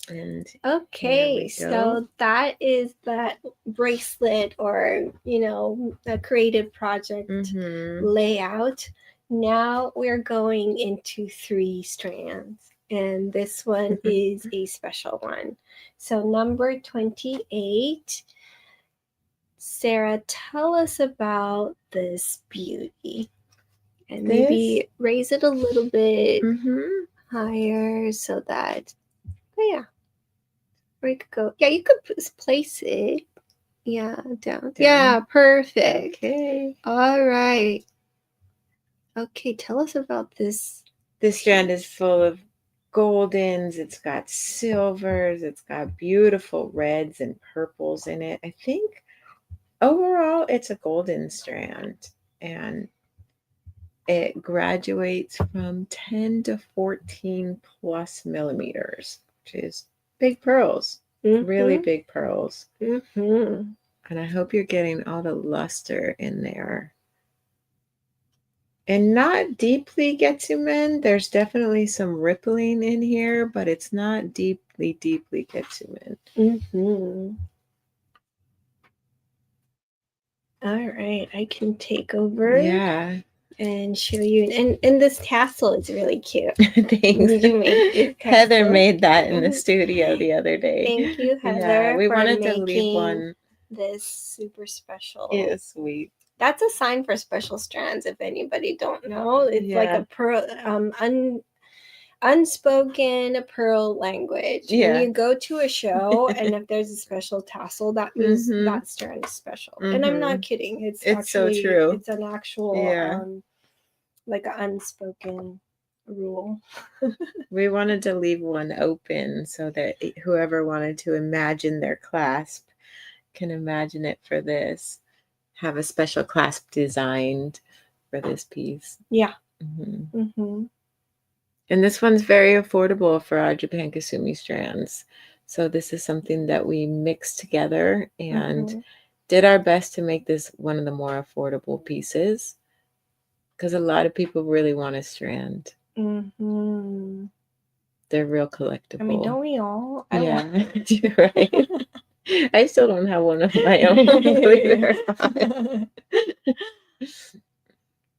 And okay, so that is that bracelet or, a creative project layout. Now we're going into 3 strands, and this one is a special one. So number 28. Sarah, tell us about this beauty. And maybe raise it a little bit higher so that, where you could go. Yeah, you could place it. Yeah, down. Yeah, perfect. Okay. All right. Okay, tell us about this. This strand is full of goldens. It's got silvers. It's got beautiful reds and purples in it. I think overall it's a golden strand. And it graduates from 10 to 14 plus millimeters, which is big pearls, really big pearls. And I hope you're getting all the luster in there. And not deeply Getsumen. There's definitely some rippling in here, but it's not deeply Getsumen. All right, I can take over. Yeah. And show you. And this tassel is really cute. Thanks. Did you make this tassel? Heather made that in the studio the other day. Thank you, Heather. Yeah, we for wanted to leave one. This super special. It is sweet. That's a sign for special strands. If anybody don't know, it's like a pearl, unspoken pearl language. Yeah. When you go to a show and if there's a special tassel, that means Mhm. that strand is special. And I'm not kidding. It's It's so actually true. it's an actual Yeah. like an unspoken rule. We wanted to leave one open so that whoever wanted to imagine their clasp can imagine it for this. Have a special clasp designed for this piece. Yeah. And this one's very affordable for our Japan Kasumi strands. So this is something that we mixed together and did our best to make this one of the more affordable pieces because a lot of people really want a strand. They're real collectible. I mean, don't we all? Yeah, you're right. I still don't have one of my own, believe it or not.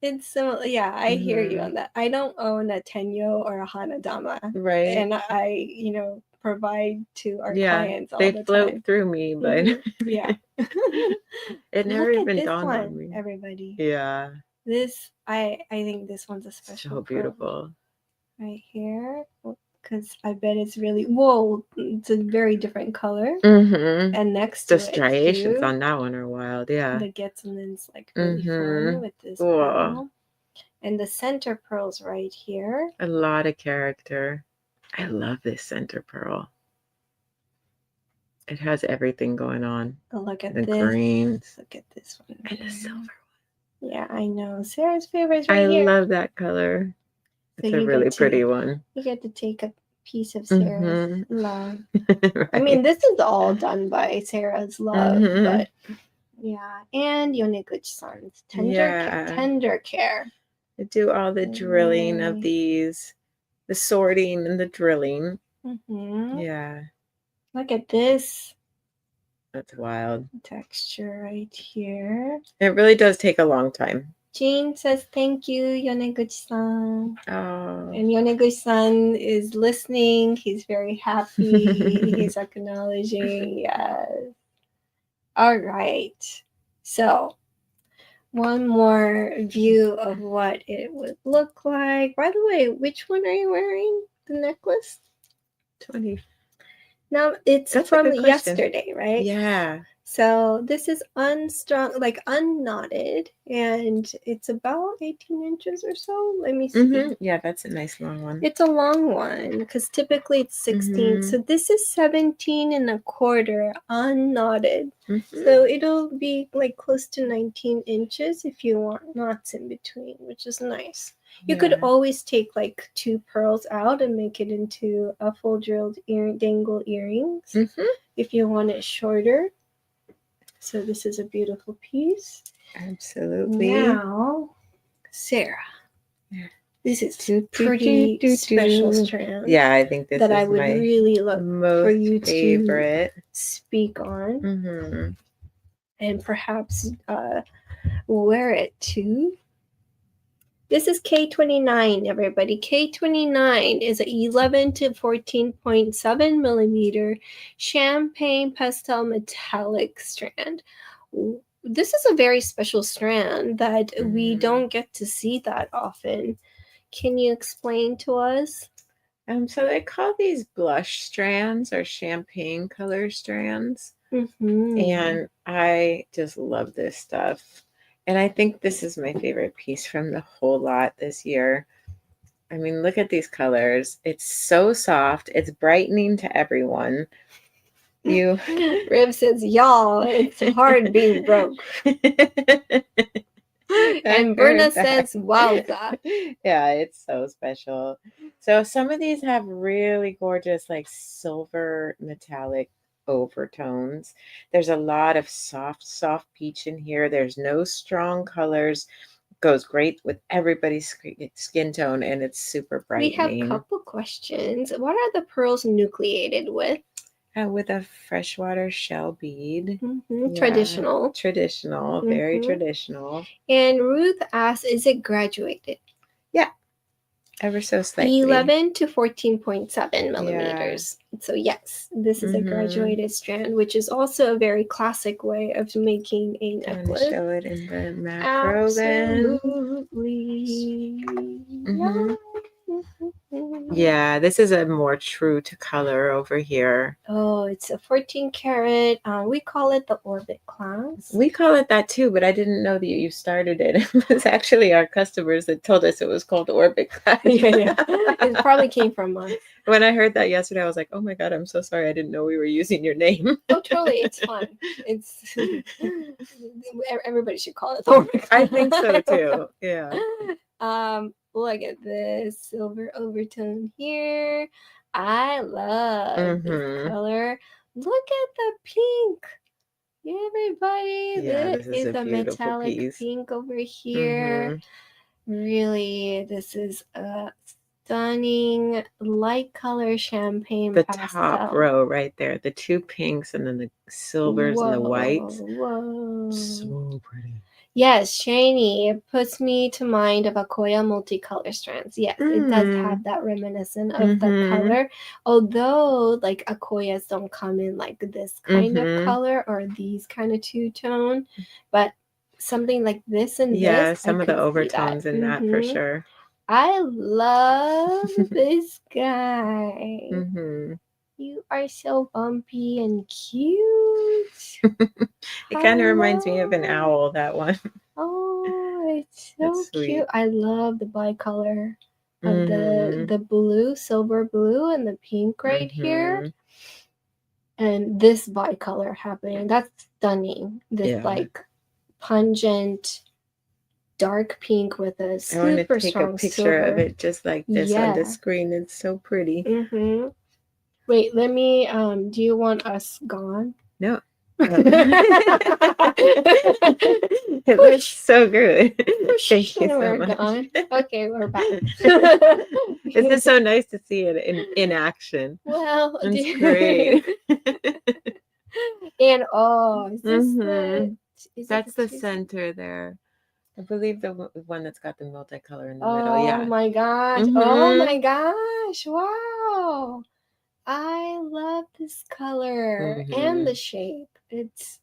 It's similar. Yeah, I hear you on that. I don't own a Tenyo or a Hanadama. Right. And I, provide to our clients all the they time. float through me, but Yeah. it never Look at even this dawned one, on me. everybody. Yeah. This, I think this one's a special So pearl. beautiful. Right here. Because I bet it's really, whoa, it's a very different color. And next to the striations it, on that one are wild. Yeah. the Getsunen's like really fun with this pearl. And the center pearl's right here. A lot of character. I love this center pearl. It has everything going on. Oh, look at the this. greens. Look at this one. And the silver one. Yeah, I know. Sarah's favorite is right I here. love that color. It's So a really pretty one. You get to take a piece of Sarah's love. Right. I mean, this is all done by Sarah's love, but yeah. And Yoneguchi-san's tender care. I do all the drilling of these, the sorting and the drilling. Yeah. Look at this. That's wild. Texture right here. It really does take a long time. Jean says thank you, Yoneguchi-san. Oh. And Yoneguchi-san is listening. He's very happy. He's acknowledging. Yes. All right. So, one more view of what it would look like. By the way, which one are you wearing? The necklace? 20. No, it's from yesterday, right? Yeah. So this is unstrung, like unknotted, and it's about 18 inches or so. Let me see. Yeah, that's a nice long one. It's a long one because typically it's 16. So this is 17 and a quarter unknotted. So it'll be like close to 19 inches if you want knots in between, which is nice. You could always take like 2 pearls out and make it into a full drilled dangle earrings if you want it shorter. So this is a beautiful piece. Absolutely. Now, Sarah, this is pretty special strand. Yeah, I think this that is I would my really love for you favorite to speak on, and perhaps wear it too. This is K29, everybody. K29 is an 11 to 14.7 millimeter champagne pastel metallic strand. This is a very special strand that we don't get to see that often. Can you explain to us? So they call these blush strands or champagne color strands. And I just love this stuff. And I think this is my favorite piece from the whole lot this year. I mean, look at these colors. It's so soft. It's brightening to everyone. Riv says, y'all, it's hard being broke. And Berna says, wowza. Yeah, it's so special. So some of these have really gorgeous, like silver metallic overtones. There's a lot of soft peach in here. There's no strong colors. Goes great with everybody's skin tone, and it's super brightening. We have a couple questions. What are the pearls nucleated with? With a freshwater shell bead. Traditional. Very traditional. And Ruth asks, is it graduated? Yeah. Ever so slightly. 11 to 14.7 millimeters. So yes, this is a graduated strand, which is also a very classic way of making a necklace. I'm show it in the macro then. Absolutely. Yeah, this is a more true to color over here. Oh, it's a 14 karat. We call it the orbit class. We call it that too, but I didn't know that you started it. It was actually our customers that told us it was called Orbit Class. Yeah. It probably came from us. When I heard that yesterday, I was like, oh my God, I'm so sorry. I didn't know we were using your name. Oh, totally. It's fun. It's everybody should call it the orbit class. I think so too. Yeah. Look at this silver overtone here. I love this color. Look at the pink. Everybody, Yeah, this this is is a a beautiful metallic piece. pink over here. Really, this is a stunning light color champagne The pastel. top row right there, the two pinks and then the silvers and the whites. Whoa. So pretty. Yes, shiny. It puts me to mind of Akoya multicolor strands. Yes, it does have that reminiscent of the color. Although, like, Akoyas don't come in like this kind of color or these kind of two-tone, but something like this and this, some I of the could see overtones in that for sure. I love this guy. You are so bumpy and cute. It kind of reminds me of an owl, that one. Oh, it's so That's sweet. cute. I love the bicolor of the blue, silver blue, and the pink right here. And this bicolor happening. That's stunning. This like pungent dark pink with a super I want to take strong a picture silver. of it just like this on the screen. It's so pretty. Wait, let me do you want us gone? No. It looks so good. Thank you so much. Gone. Okay, we're back. This is so nice to see it in action. Well, it's great. And is that's this the center there. I believe the one that's got the multicolor in the middle. Oh my gosh. Oh my gosh. Wow. I love this color and the shape. It's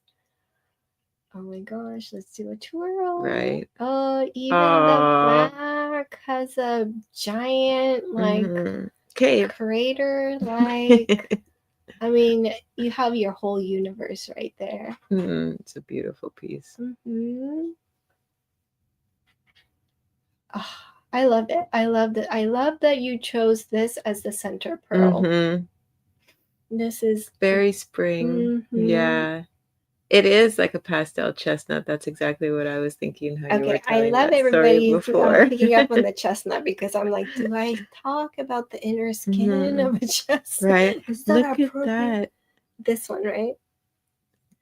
oh my gosh, let's do a twirl. Right. Oh, even the back has a giant like crater. Like I mean, you have your whole universe right there. It's a beautiful piece. Oh, I love it. I love it. I love that you chose this as the center pearl. This is very spring. Yeah. It is like a pastel chestnut. That's exactly what I was thinking. How you were telling I love that everybody before. picking up on the chestnut because I'm like, do I talk about the inner skin of a chestnut? Right. Is that Look at that. This one, right?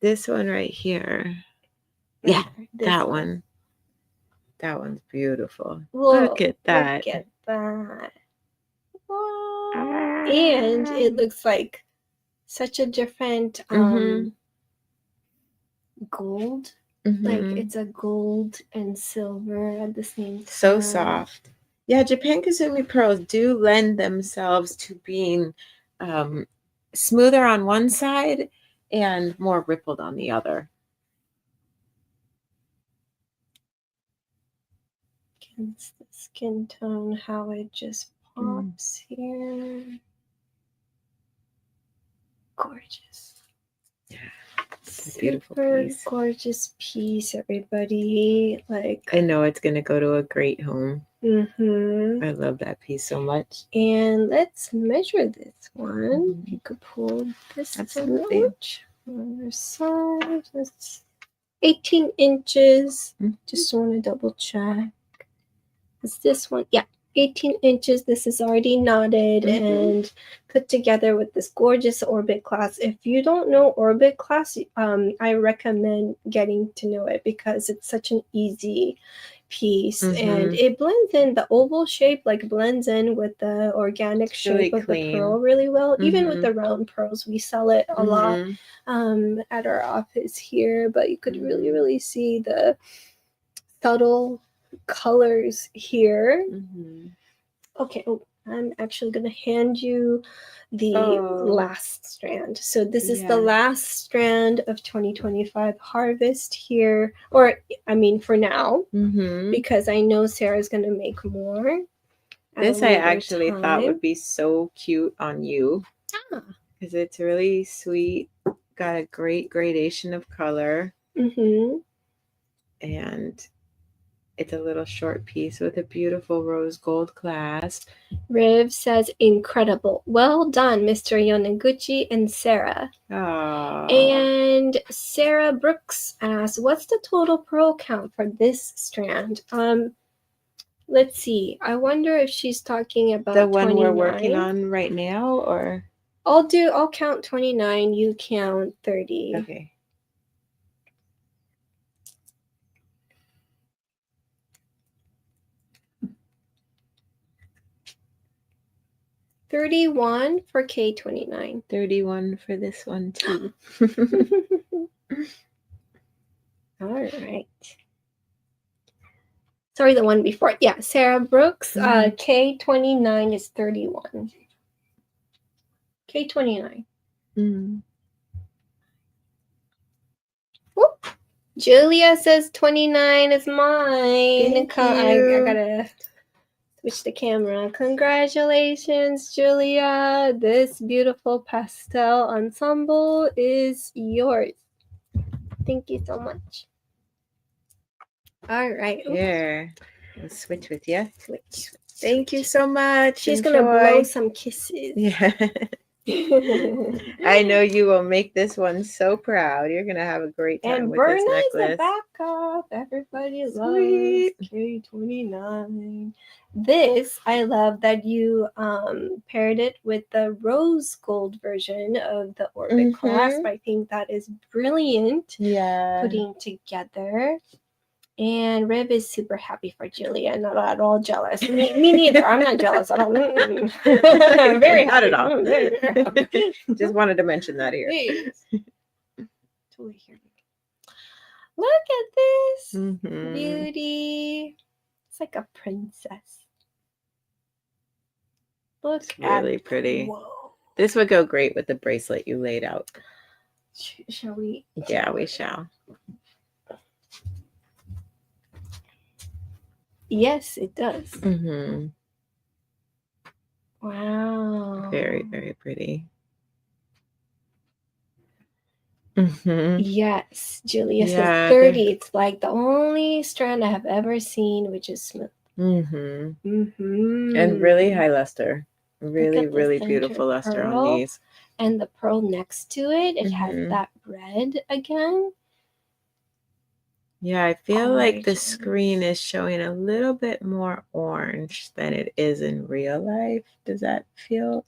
This one right here. Yeah, that one. That one's beautiful. Whoa, look at that. Look at that. Wow. And it looks like such a different gold. Like it's a gold and silver at the same time. So soft. Yeah, Japan Kasumi pearls do lend themselves to being smoother on one side and more rippled on the other. Against the skin tone, how it just pops here. Gorgeous. Yeah. It's a beautiful piece. Gorgeous piece, everybody. Like I know it's gonna go to a great home. I love that piece so much. And let's measure this one. You could pull this absolutely other side. That's 18 inches. Just want to double check. Is this one? Yeah. 18 inches. This is already knotted and put together with this gorgeous orbit class. If you don't know orbit class, I recommend getting to know it because it's such an easy piece and it blends in. The oval shape like blends in with the organic shape of the pearl really well. Even with the round pearls, we sell it a lot at our office here, but you could really see the subtle colors here. Okay, I'm actually going to hand you the last strand. So this is the last strand of 2025 harvest here, or I mean for now, because I know Sarah's going to make more. at a This I later actually thought time. would be so cute on you Ah. because it's really sweet. Got a great gradation of color, Mm-hmm. and it's a little short piece with a beautiful rose gold clasp. Riv says, incredible. Well done, Mr. Yoneguchi and Sarah. Aww. And Sarah Brooks asks, what's the total pearl count for this strand? Let's see. I wonder if she's talking about The one 29. we're working on right now, or I'll count 29, you count 30. okay. 31 for K29. 31 for this one too. All right. Sorry, the one before. Yeah, Sarah Brooks. K29 is 31. K29. Mm. Whoop. Julia says 29 is mine. Thank I you. gotta switch the camera. Congratulations, Julia. This beautiful pastel ensemble is yours. Thank you so much. All right. Oops. Here, we'll switch with you. Switch. Thank you so much. She's Enjoy. gonna blow some kisses. Yeah. I know you will make this one so proud. You're gonna have a great time And with this Berna is necklace. the backup. Everybody Sweet. loves K29. This, I love that you paired it with the rose gold version of the orbit clasp. I think that is brilliant. Yeah. Putting together. And Rev is super happy for Julia, not at all jealous. Me neither. I'm not jealous at all. I'm very Not happy. at all. Very happy. Just wanted to mention that here. Please. Totally hear me. Look at this Mhm. beauty. It's like a princess. Look It's really pretty. Whoa. This would go great with the bracelet you laid out. Shall we? Yeah, we shall. Yes, it does. Mm-hmm. Wow. Very, very pretty. Mm-hmm. Yes, Julia Yeah, says 30. It's like the only strand I have ever seen which is smooth. Mm-hmm. Mm-hmm. And really high luster. Really, at the really center beautiful luster on pearl. these. And the pearl next to it, it has Mhm. that red again. Yeah, I feel like the Gorgeous. screen is showing a little bit more orange than it is in real life. Does that feel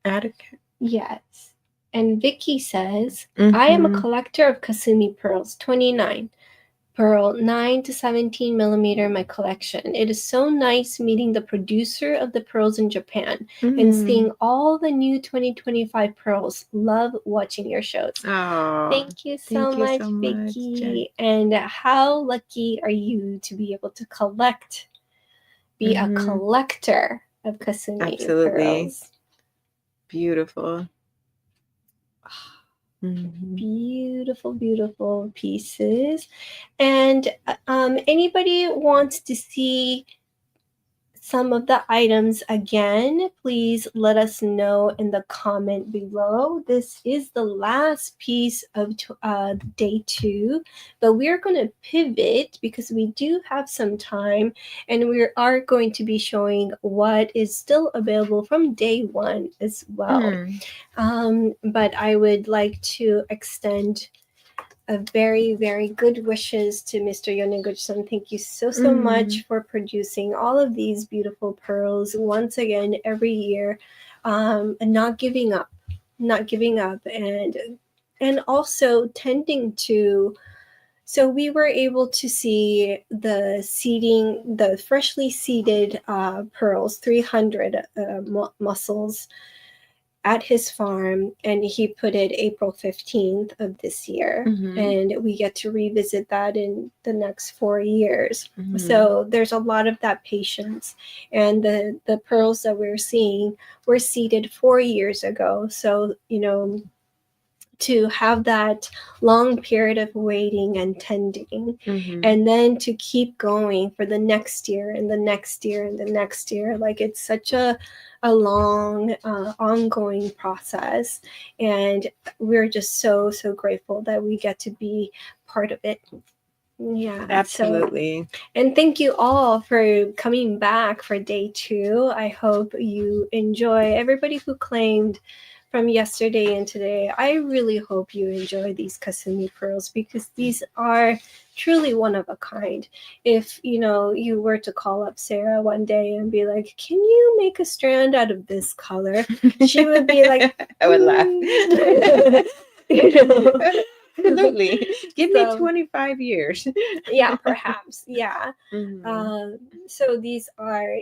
adequate? Yes. And Vicky says, I am a Mhm. collector of Kasumi pearls, 29. Pearl 9 to 17 millimeter in my collection. It is so nice meeting the producer of the pearls in Japan and seeing all the new 2025 pearls. Love watching your shows. Oh, Thank you so much, Vicky. And how lucky are you to be able to be a collector of Kasumi Absolutely. pearls? Beautiful. Mm-hmm. Beautiful, beautiful pieces. And anybody wants to see some of the items again, please let us know in the comment below. This is the last piece of day 2, but we're going to pivot because we do have some time, and we are going to be showing what is still available from day 1 as well. But I would like to extend a very, very good wishes to Mr. Yoneguchi-san. Thank you so much for producing all of these beautiful pearls once again every year, and not giving up, and also tending to. So we were able to see the freshly seeded pearls, 300 mussels at his farm, and he put it April 15th of this year. And we get to revisit that in the next 4 years. So there's a lot of that patience. And the pearls that we're seeing were seeded 4 years ago. So, to have that long period of waiting and tending, Mhm. and then to keep going for the next year and the next year and the next year. Like, it's such a long ongoing process, and we're just so grateful that we get to be part of it. Yeah, Absolutely. and thank you all for coming back for day 2. I hope you enjoy. Everybody who claimed from yesterday and today, I really hope you enjoy these Kasumi pearls, because these are truly one of a kind. If you were to call up Sarah one day and be like, "Can you make a strand out of this color?" She would be like, I would laugh. you know. Absolutely. Give me So- 25 years. Yeah, perhaps. Yeah. Mhm. So these are,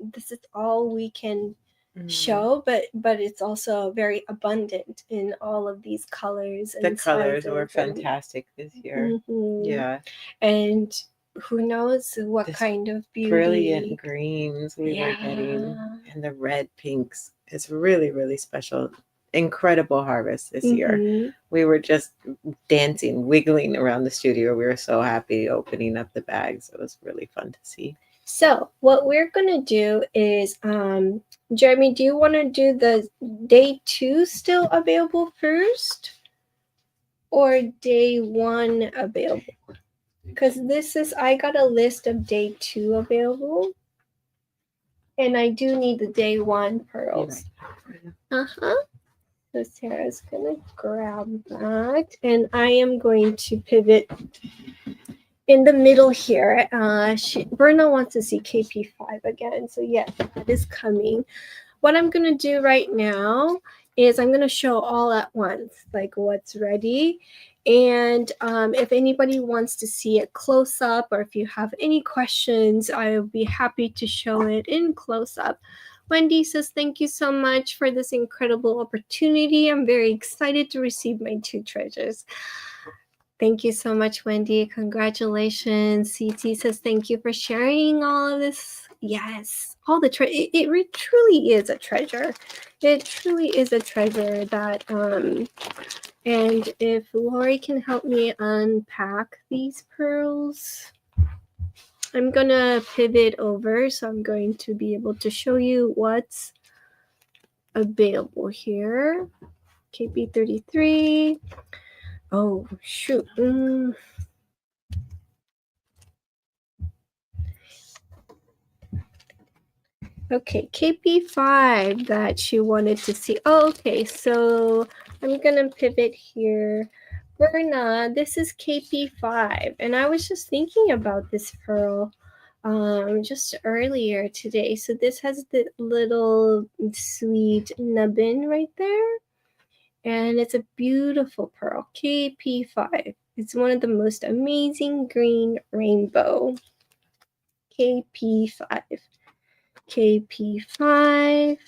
this is all we can Mhm. show, but it's also very abundant in all of these colors and The colors were sizes and- fantastic this year. Mhm. Yeah. And who knows what This kind of beauty. Brilliant greens we were getting, Yeah. and the red pinks. It's really, really special. Incredible harvest this year. Mhm. We were just dancing, wiggling around the studio. We were so happy opening up the bags. It was really fun to see. So what we're gonna do is, Jeremy, do you want to do the day 2 still available first, or day 1 available? Because I got a list of day 2 available, and I do need the day 1 pearls. Uh-huh. So Sarah's gonna grab that, and I am going to pivot in the middle here. Berna wants to see KP5 again, so yes, that is coming. What I'm gonna do right now is I'm gonna show all at once, like what's ready. And if anybody wants to see it close up, or if you have any questions, I'll be happy to show it in close up. Wendy says, "Thank you so much for this incredible opportunity. I'm very excited to receive my 2 treasures." Thank you so much, Wendy. Congratulations. CT says, "Thank you for sharing all of this." Yes, all the it truly is a treasure. It truly is a treasure that and if Lori can help me unpack these pearls, I'm gonna pivot over, so I'm going to be able to show you what's available here. KP33. Oh shoot. Okay, KP5 that she wanted to see. Oh, okay, so I'm gonna pivot here. Verna, this is KP5, and I was just thinking about this pearl just earlier today. So this has the little sweet nubbin right there, and it's a beautiful pearl. KP5. It's one of the most amazing green rainbow. KP5. KP5.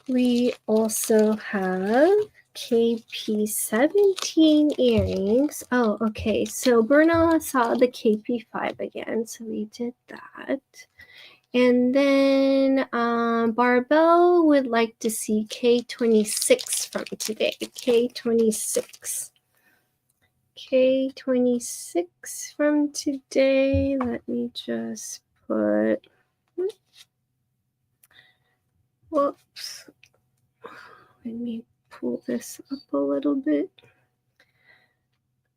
We also have KP17 earrings. Oh, okay. So Berna saw the KP5 again, so we did that. And then Barbell would like to see K26 from today. K26. K26 from today. Let me just put... Whoops. Let me pull this up a little bit.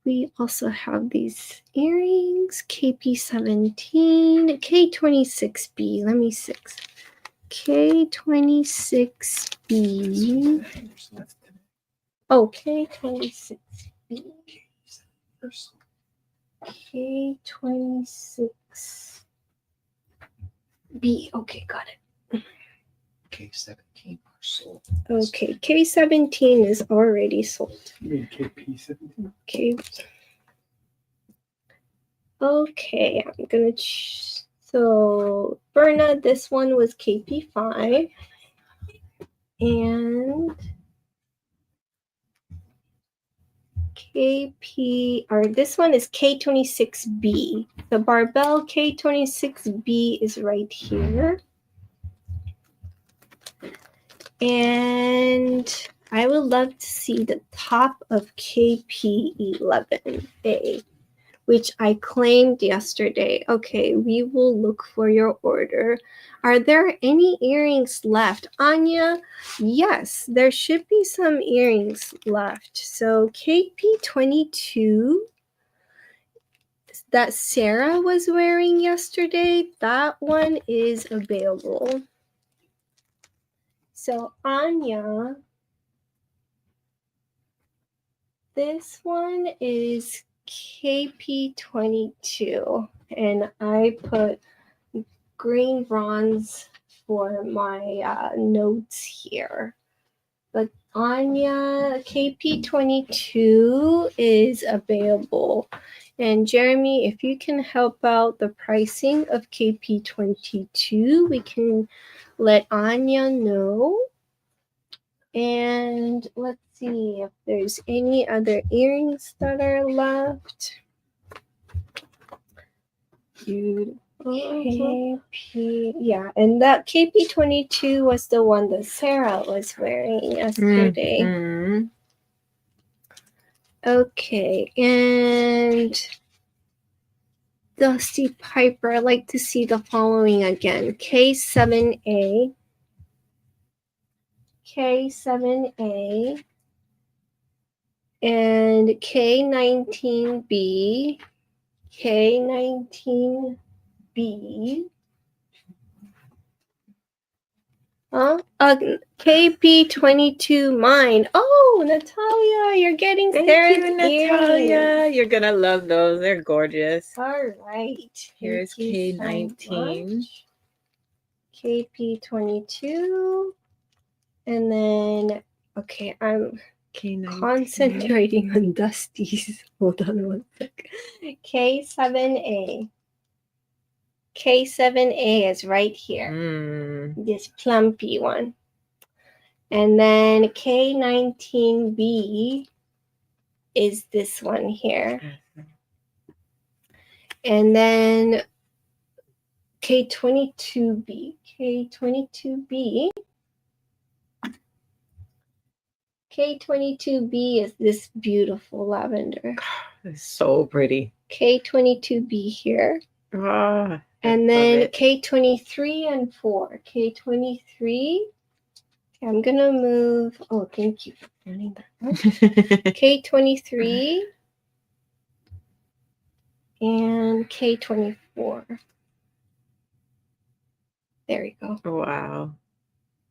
We also have these earrings, KP17, K26B. Let me see. K26B. Oh, K26B. K26B. Okay, got it. K17 are sold. Okay, K17 is already sold. You mean KP17? Okay. Okay, I'm gonna. So, Berna, this one was KP5. And this one is K26B. The Barbell K26B is right here. And I would love to see the top of KP11A, which I claimed yesterday. Okay, we will look for your order. Are there any earrings left? Anya, yes, there should be some earrings left. So KP22 that Sarah was wearing yesterday, that one is available. So Anya, this one is KP22, and I put green bronze for my notes here. But Anya, KP22 is available. And Jeremy, if you can help out the pricing of KP22, we can let Anya know. And let's see if there's any other earrings that are left. Beautiful. KP, yeah, and that KP22 was the one that Sarah was wearing yesterday. Mm-hmm. Okay, and Dusty Piper, I'd like to see the following again. K7A, K7A, and K19B, K19B, KP22 mine. Oh, Natalia, you're getting Thank Sarah's you, Natalia. earrings. You're gonna love those. They're gorgeous. All right. Here's K19. KP22. And then, okay, I'm K19. concentrating on Dusty's. Hold on one sec. K7A. K7A is right here. This plumpy one. And then K19B is this one here. And then K22B. K22B. K22B is this beautiful lavender. It's so pretty. K22B here. Ah, and then K23 and 4. K23. I'm going to move. Oh, thank you for pointing that out. K23 and K24. There we go. Wow.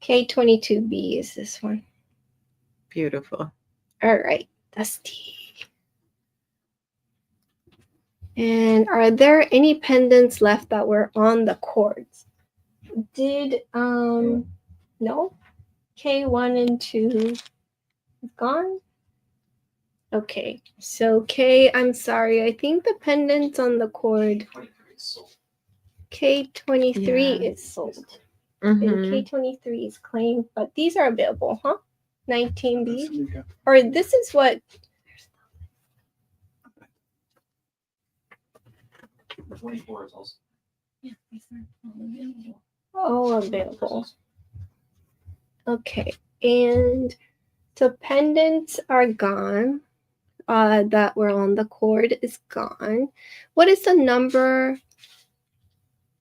K22B is this one. Beautiful. All right, Dusty. And are there any pendants left that were on the cords? Did no? K1 and 2 gone? Okay, so I'm sorry, I think the pendants on the cord K23 is sold. And K23 is claimed, but these are available, huh? 19B? Or this is what 24 is also. Yeah, these are all available. Okay, and so pendants are gone. That were on the cord is gone. What is the number?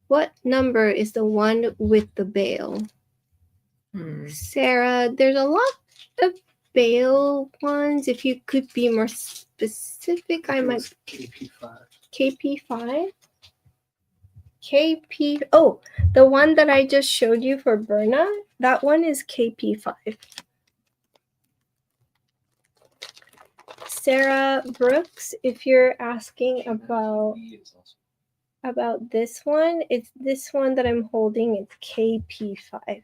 What number is the one with the bail? Sarah, there's a lot of bail ones. If you could be more specific, I might. KP5. KP5? KP. Oh, the one that I just showed you for Berna, that one is KP5. Sarah Brooks, if you're asking about this one, it's this one that I'm holding. It's KP5.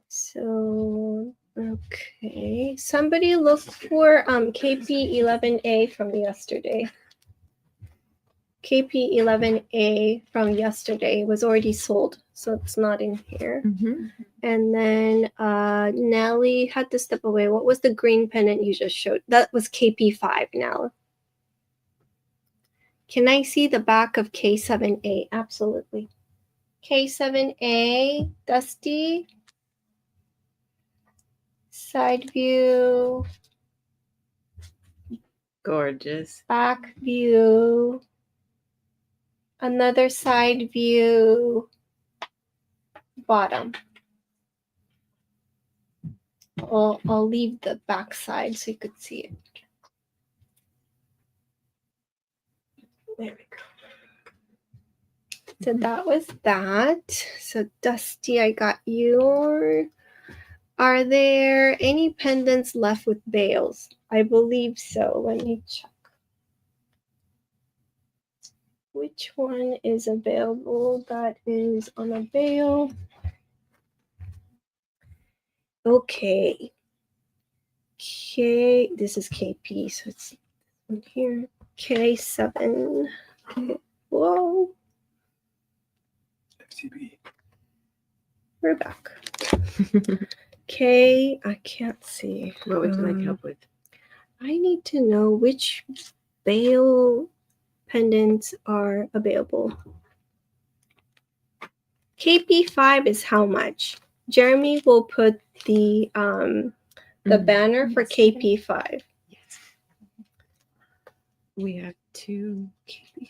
So, okay. Somebody look for KP11A from yesterday. KP11A from yesterday was already sold, so it's not in here. And then Nelly had to step away. What was the green pendant you just showed? That was KP5 now. Can I see the back of K7A? Absolutely. K7A, Dusty. Side view, Gorgeous. back view, another side view, bottom. I'll leave the back side so you could see it. There we go. So that was that. So Dusty, I got your. Are there any pendants left with veils? I believe so. Let me check. Which one is available that is on a veil? Okay. This is KP, so it's in here. K7. Okay. Whoa. FTB. We're back. I can't see. What would you like help with? I need to know which veil pendants are available. KP5 is how much? Jeremy will put the banner for KP5. Yes. We have two KP.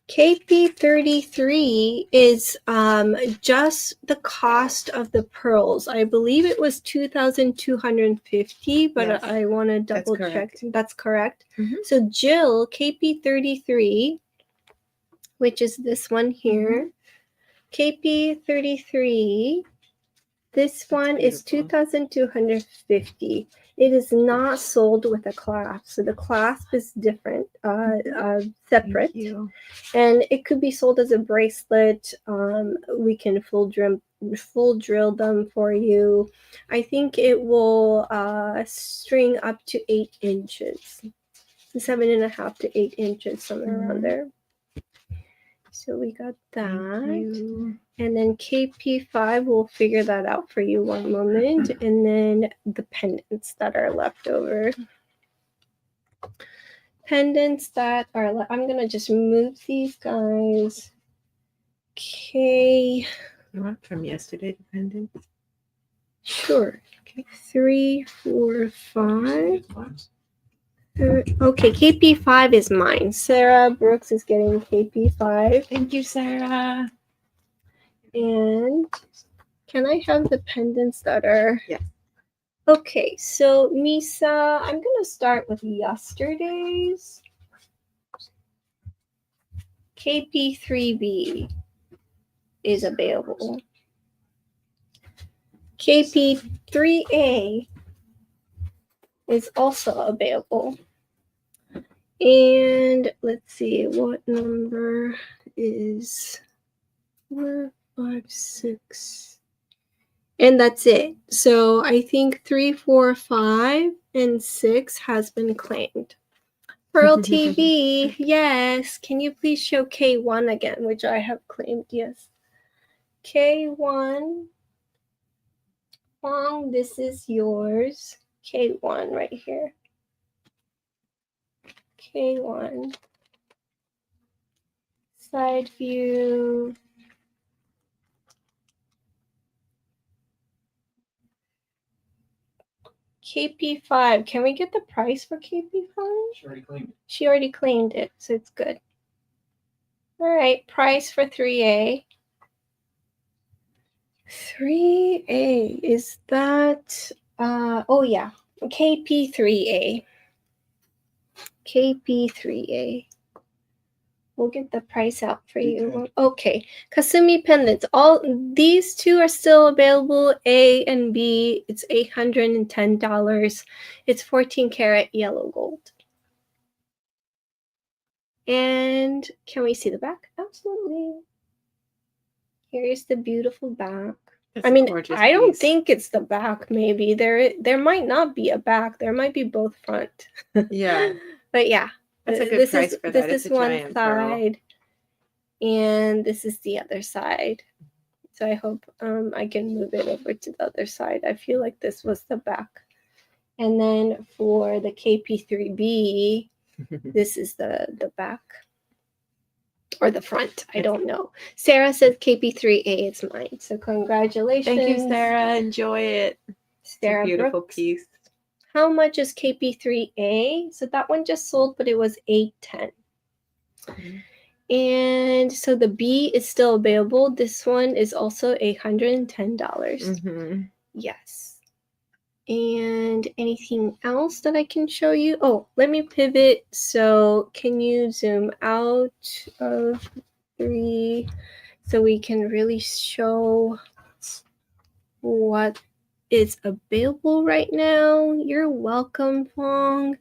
KP33 is just the cost of the pearls. I believe it was 2,250, but Yes, I want to double check. correct. That's correct. Mhm. So Jill, KP33, which is this one here. KP33, this one is beautiful. 2,250. It is not sold with a clasp, so the clasp is different, separate. Thank you. And it could be sold as a bracelet. We can full drill them for you. I think it will string up to 8 inches, 7.5 to 8 inches, somewhere around there. So we got that. Thank you. And then KP5, we'll figure that out for you one moment. And then the pendants that are left over. Pendants that are I'm going to just move these guys. Okay. You want from yesterday, the pendant? Sure. Okay. 3, 4, 5. Mine's Okay, KP5 is mine. Sarah Brooks is getting KP5. Thank you, Sarah. And can I have the pendants that are... Yes. Okay, so Misa, I'm going to start with yesterday's. KP3B is available. KP3A is also available. And let's see, what number is 4, 5, 6. And that's it. So I think 3, 4, 5, and 6 has been claimed. Pearl TV, yes. Can you please show K1 again, which I have claimed, yes. K1. Wong, this is yours. K1 right here. K1. Side view. KP5. Can we get the price for KP5? She already claimed it. She already claimed it, so it's good. All right, price for 3A. 3A, is that, oh yeah, KP3A. KP3A. We'll get the price out for you. Okay, Kasumi pendants. All these two are still available. A and B. It's $810. It's 14 karat yellow gold. And can we see the back? Absolutely. Here's the beautiful back. That's I a mean, gorgeous I don't piece. think it's the back. Maybe there might not be a back. There might be both front. Yeah. But yeah, That's a good price for that. This It's is a one giant pearl. side, and this is the other side. So I hope I can move it over to the other side. I feel like this was the back. And then for the KP3B, this is the back. or the front. I don't know. Sarah says KP3A is mine. So congratulations. Thank you, Sarah. Enjoy it. It's a Sarah beautiful Brooks. piece. How much is KP3A? So that one just sold, but it was $810. And so the B is still available. This one is also $110. Mm-hmm. Yes. And anything else that I can show you? Oh, let me pivot. So can you zoom out of 3 so we can really show what is available right now? You're welcome, Fong.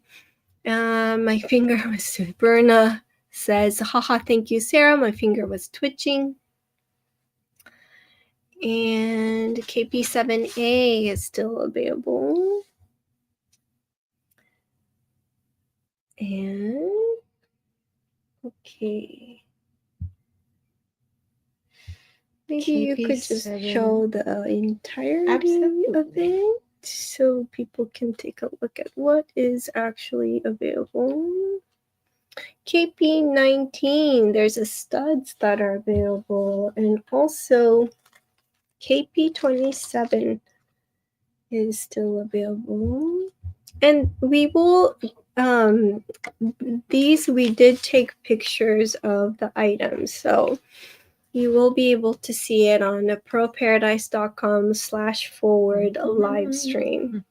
My finger was Berna says, haha, thank you, Sarah. My finger was twitching. And KP7A is still available. And okay. Maybe you could just KP7. show the entirety Absolutely. of it so people can take a look at what is actually available. KP19, there's a studs that are available, and also KP27 is still available. And we will these we did take pictures of the items, so you will be able to see it on the proparadise.com/forward live stream.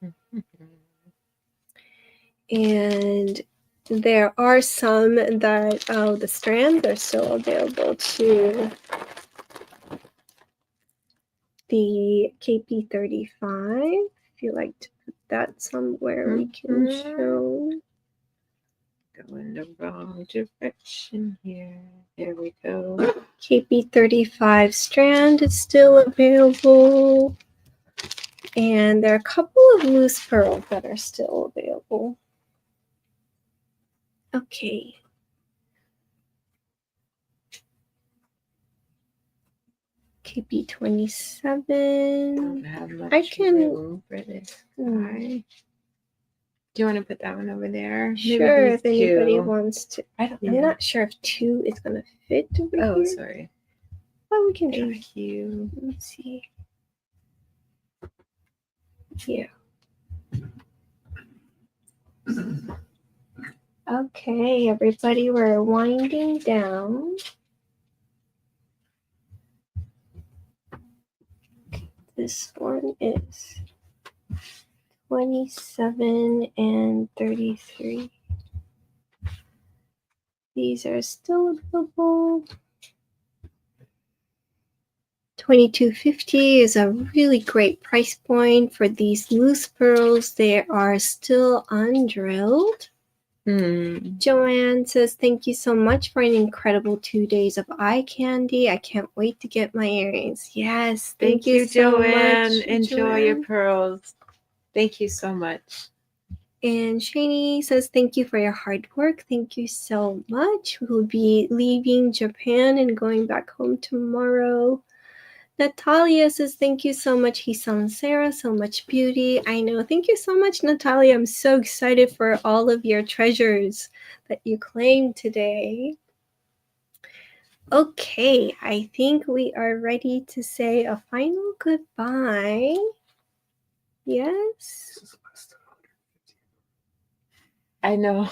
And there are some that the strands are still available to the KP35. If you like to put that somewhere, we can show. Go in the wrong direction here. There we go. KP35 strand is still available. And there are a couple of loose pearls that are still available. Okay. KP27. Don't have much I can- room for this guy. Do you want to put that one over there? Sure, if these anybody two. wants to. I'm Yeah. not sure if 2 is going to fit over Oh, here. sorry. But we can try. Thank you. Let's see. Yeah. Okay, everybody, we're winding down. This one is 27 and 33. These are still available. 22.50 is a really great price point for these loose pearls. They are still undrilled. Joanne says, thank you so much for an incredible 2 days of eye candy. I can't wait to get my earrings. Yes, Thank you, so Joanne. much, Enjoy your Joanne. pearls. Thank you so much. And Shani says, thank you for your hard work. Thank you so much. We'll be leaving Japan and going back home tomorrow. Natalia says, thank you so much, Hisam Sarah. So much beauty. I know. Thank you so much, Natalia. I'm so excited for all of your treasures that you claimed today. Okay, I think we are ready to say a final goodbye. Yes? I know.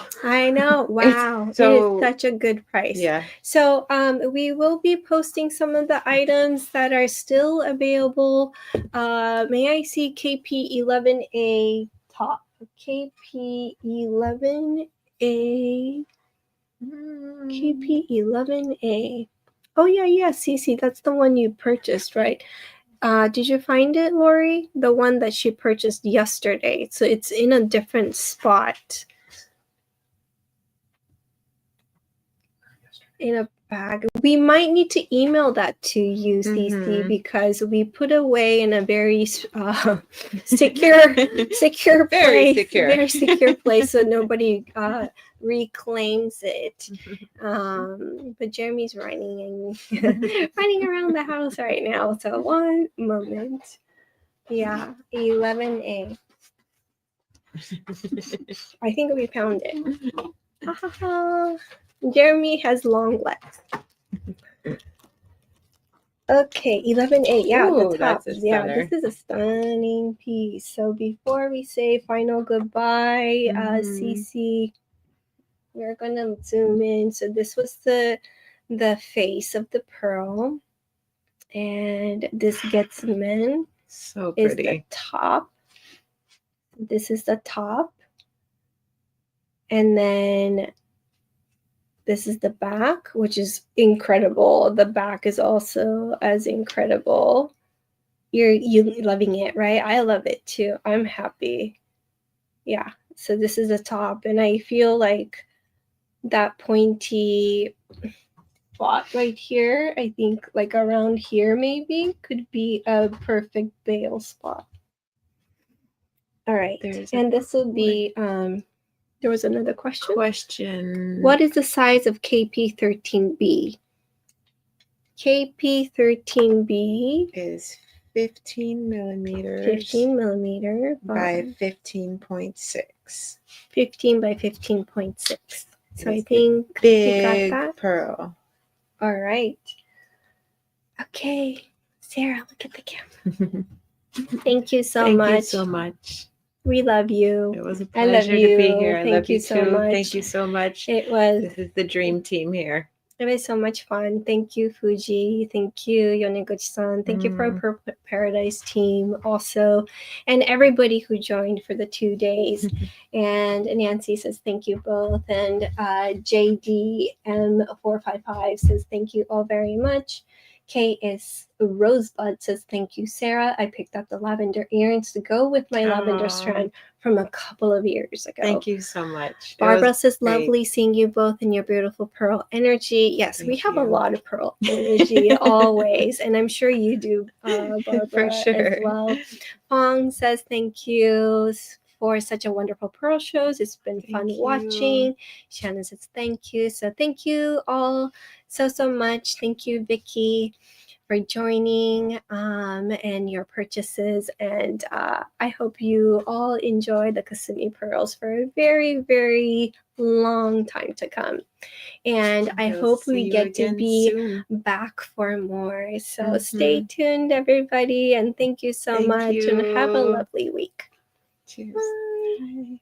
Wow. So, it is such a good price. Yeah. So we will be posting some of the items that are still available. May I see KP11A top? KP11A. KP11A. Oh, yeah. Cece, that's the one you purchased, right? Did you find it, Lori? The one that she purchased yesterday. So it's in a different spot. In a bag. We might need to email that to you, Cece, because we put away in a very secure Very place. secure. Very secure place so nobody reclaims it. But Jeremy's running around the house right now. So one moment. Yeah, 11A. I think we found it. Jeremy has long legs. Okay, 11A. Yeah, Ooh, the top. that's a Yeah, stunner. this is a stunning piece. So before we say final goodbye, Cece, we're gonna zoom in. So this was the face of the pearl, and this gets men So is the pretty. top. This is the top, and then this is the back, which is incredible. The back is also as incredible. You loving it, right? I love it too. I'm happy. Yeah. So this is the top, and I feel like that pointy spot right here, I think like around here maybe could be a perfect bail spot. All right. And this will be there was another question. What is the size of KP13B? KP13B is 15 millimeters 15 millimeter by 15.6. 15 by 15.6. So I It's think you got Big that. pearl. All right. Okay. Sarah, look at the camera. Thank you so much. Thank you so much. We love you. It was a I love pleasure to be you. here. I Thank love you you so too. much. Thank you so much. It was This is the dream team here. It was so much fun. Thank you, Fuji. Thank you, Yoneguchi-san. Thank you for our Paradise team also, and everybody who joined for the 2 days. And Nancy says thank you both, and JDM455 says thank you all very much. KS Rosebud says thank you, Sarah. I picked up the lavender earrings to go with my lavender strand from a couple of years ago. Thank you so much. Barbara says, lovely seeing you both in your beautiful pearl energy. Yes, we have a lot of pearl energy always, and I'm sure you do, Barbara, For sure. as well. Fong says, thank you for such a wonderful pearl shows. It's been fun watching. Shannon says, thank you. So thank you all so much. Thank you, Vicky, for joining and your purchases, and I hope you all enjoy the Kasumi pearls for a very, very long time to come, and I hope we get to be back for more. So stay tuned, everybody, and thank you so much, and have a lovely week. Cheers. Bye.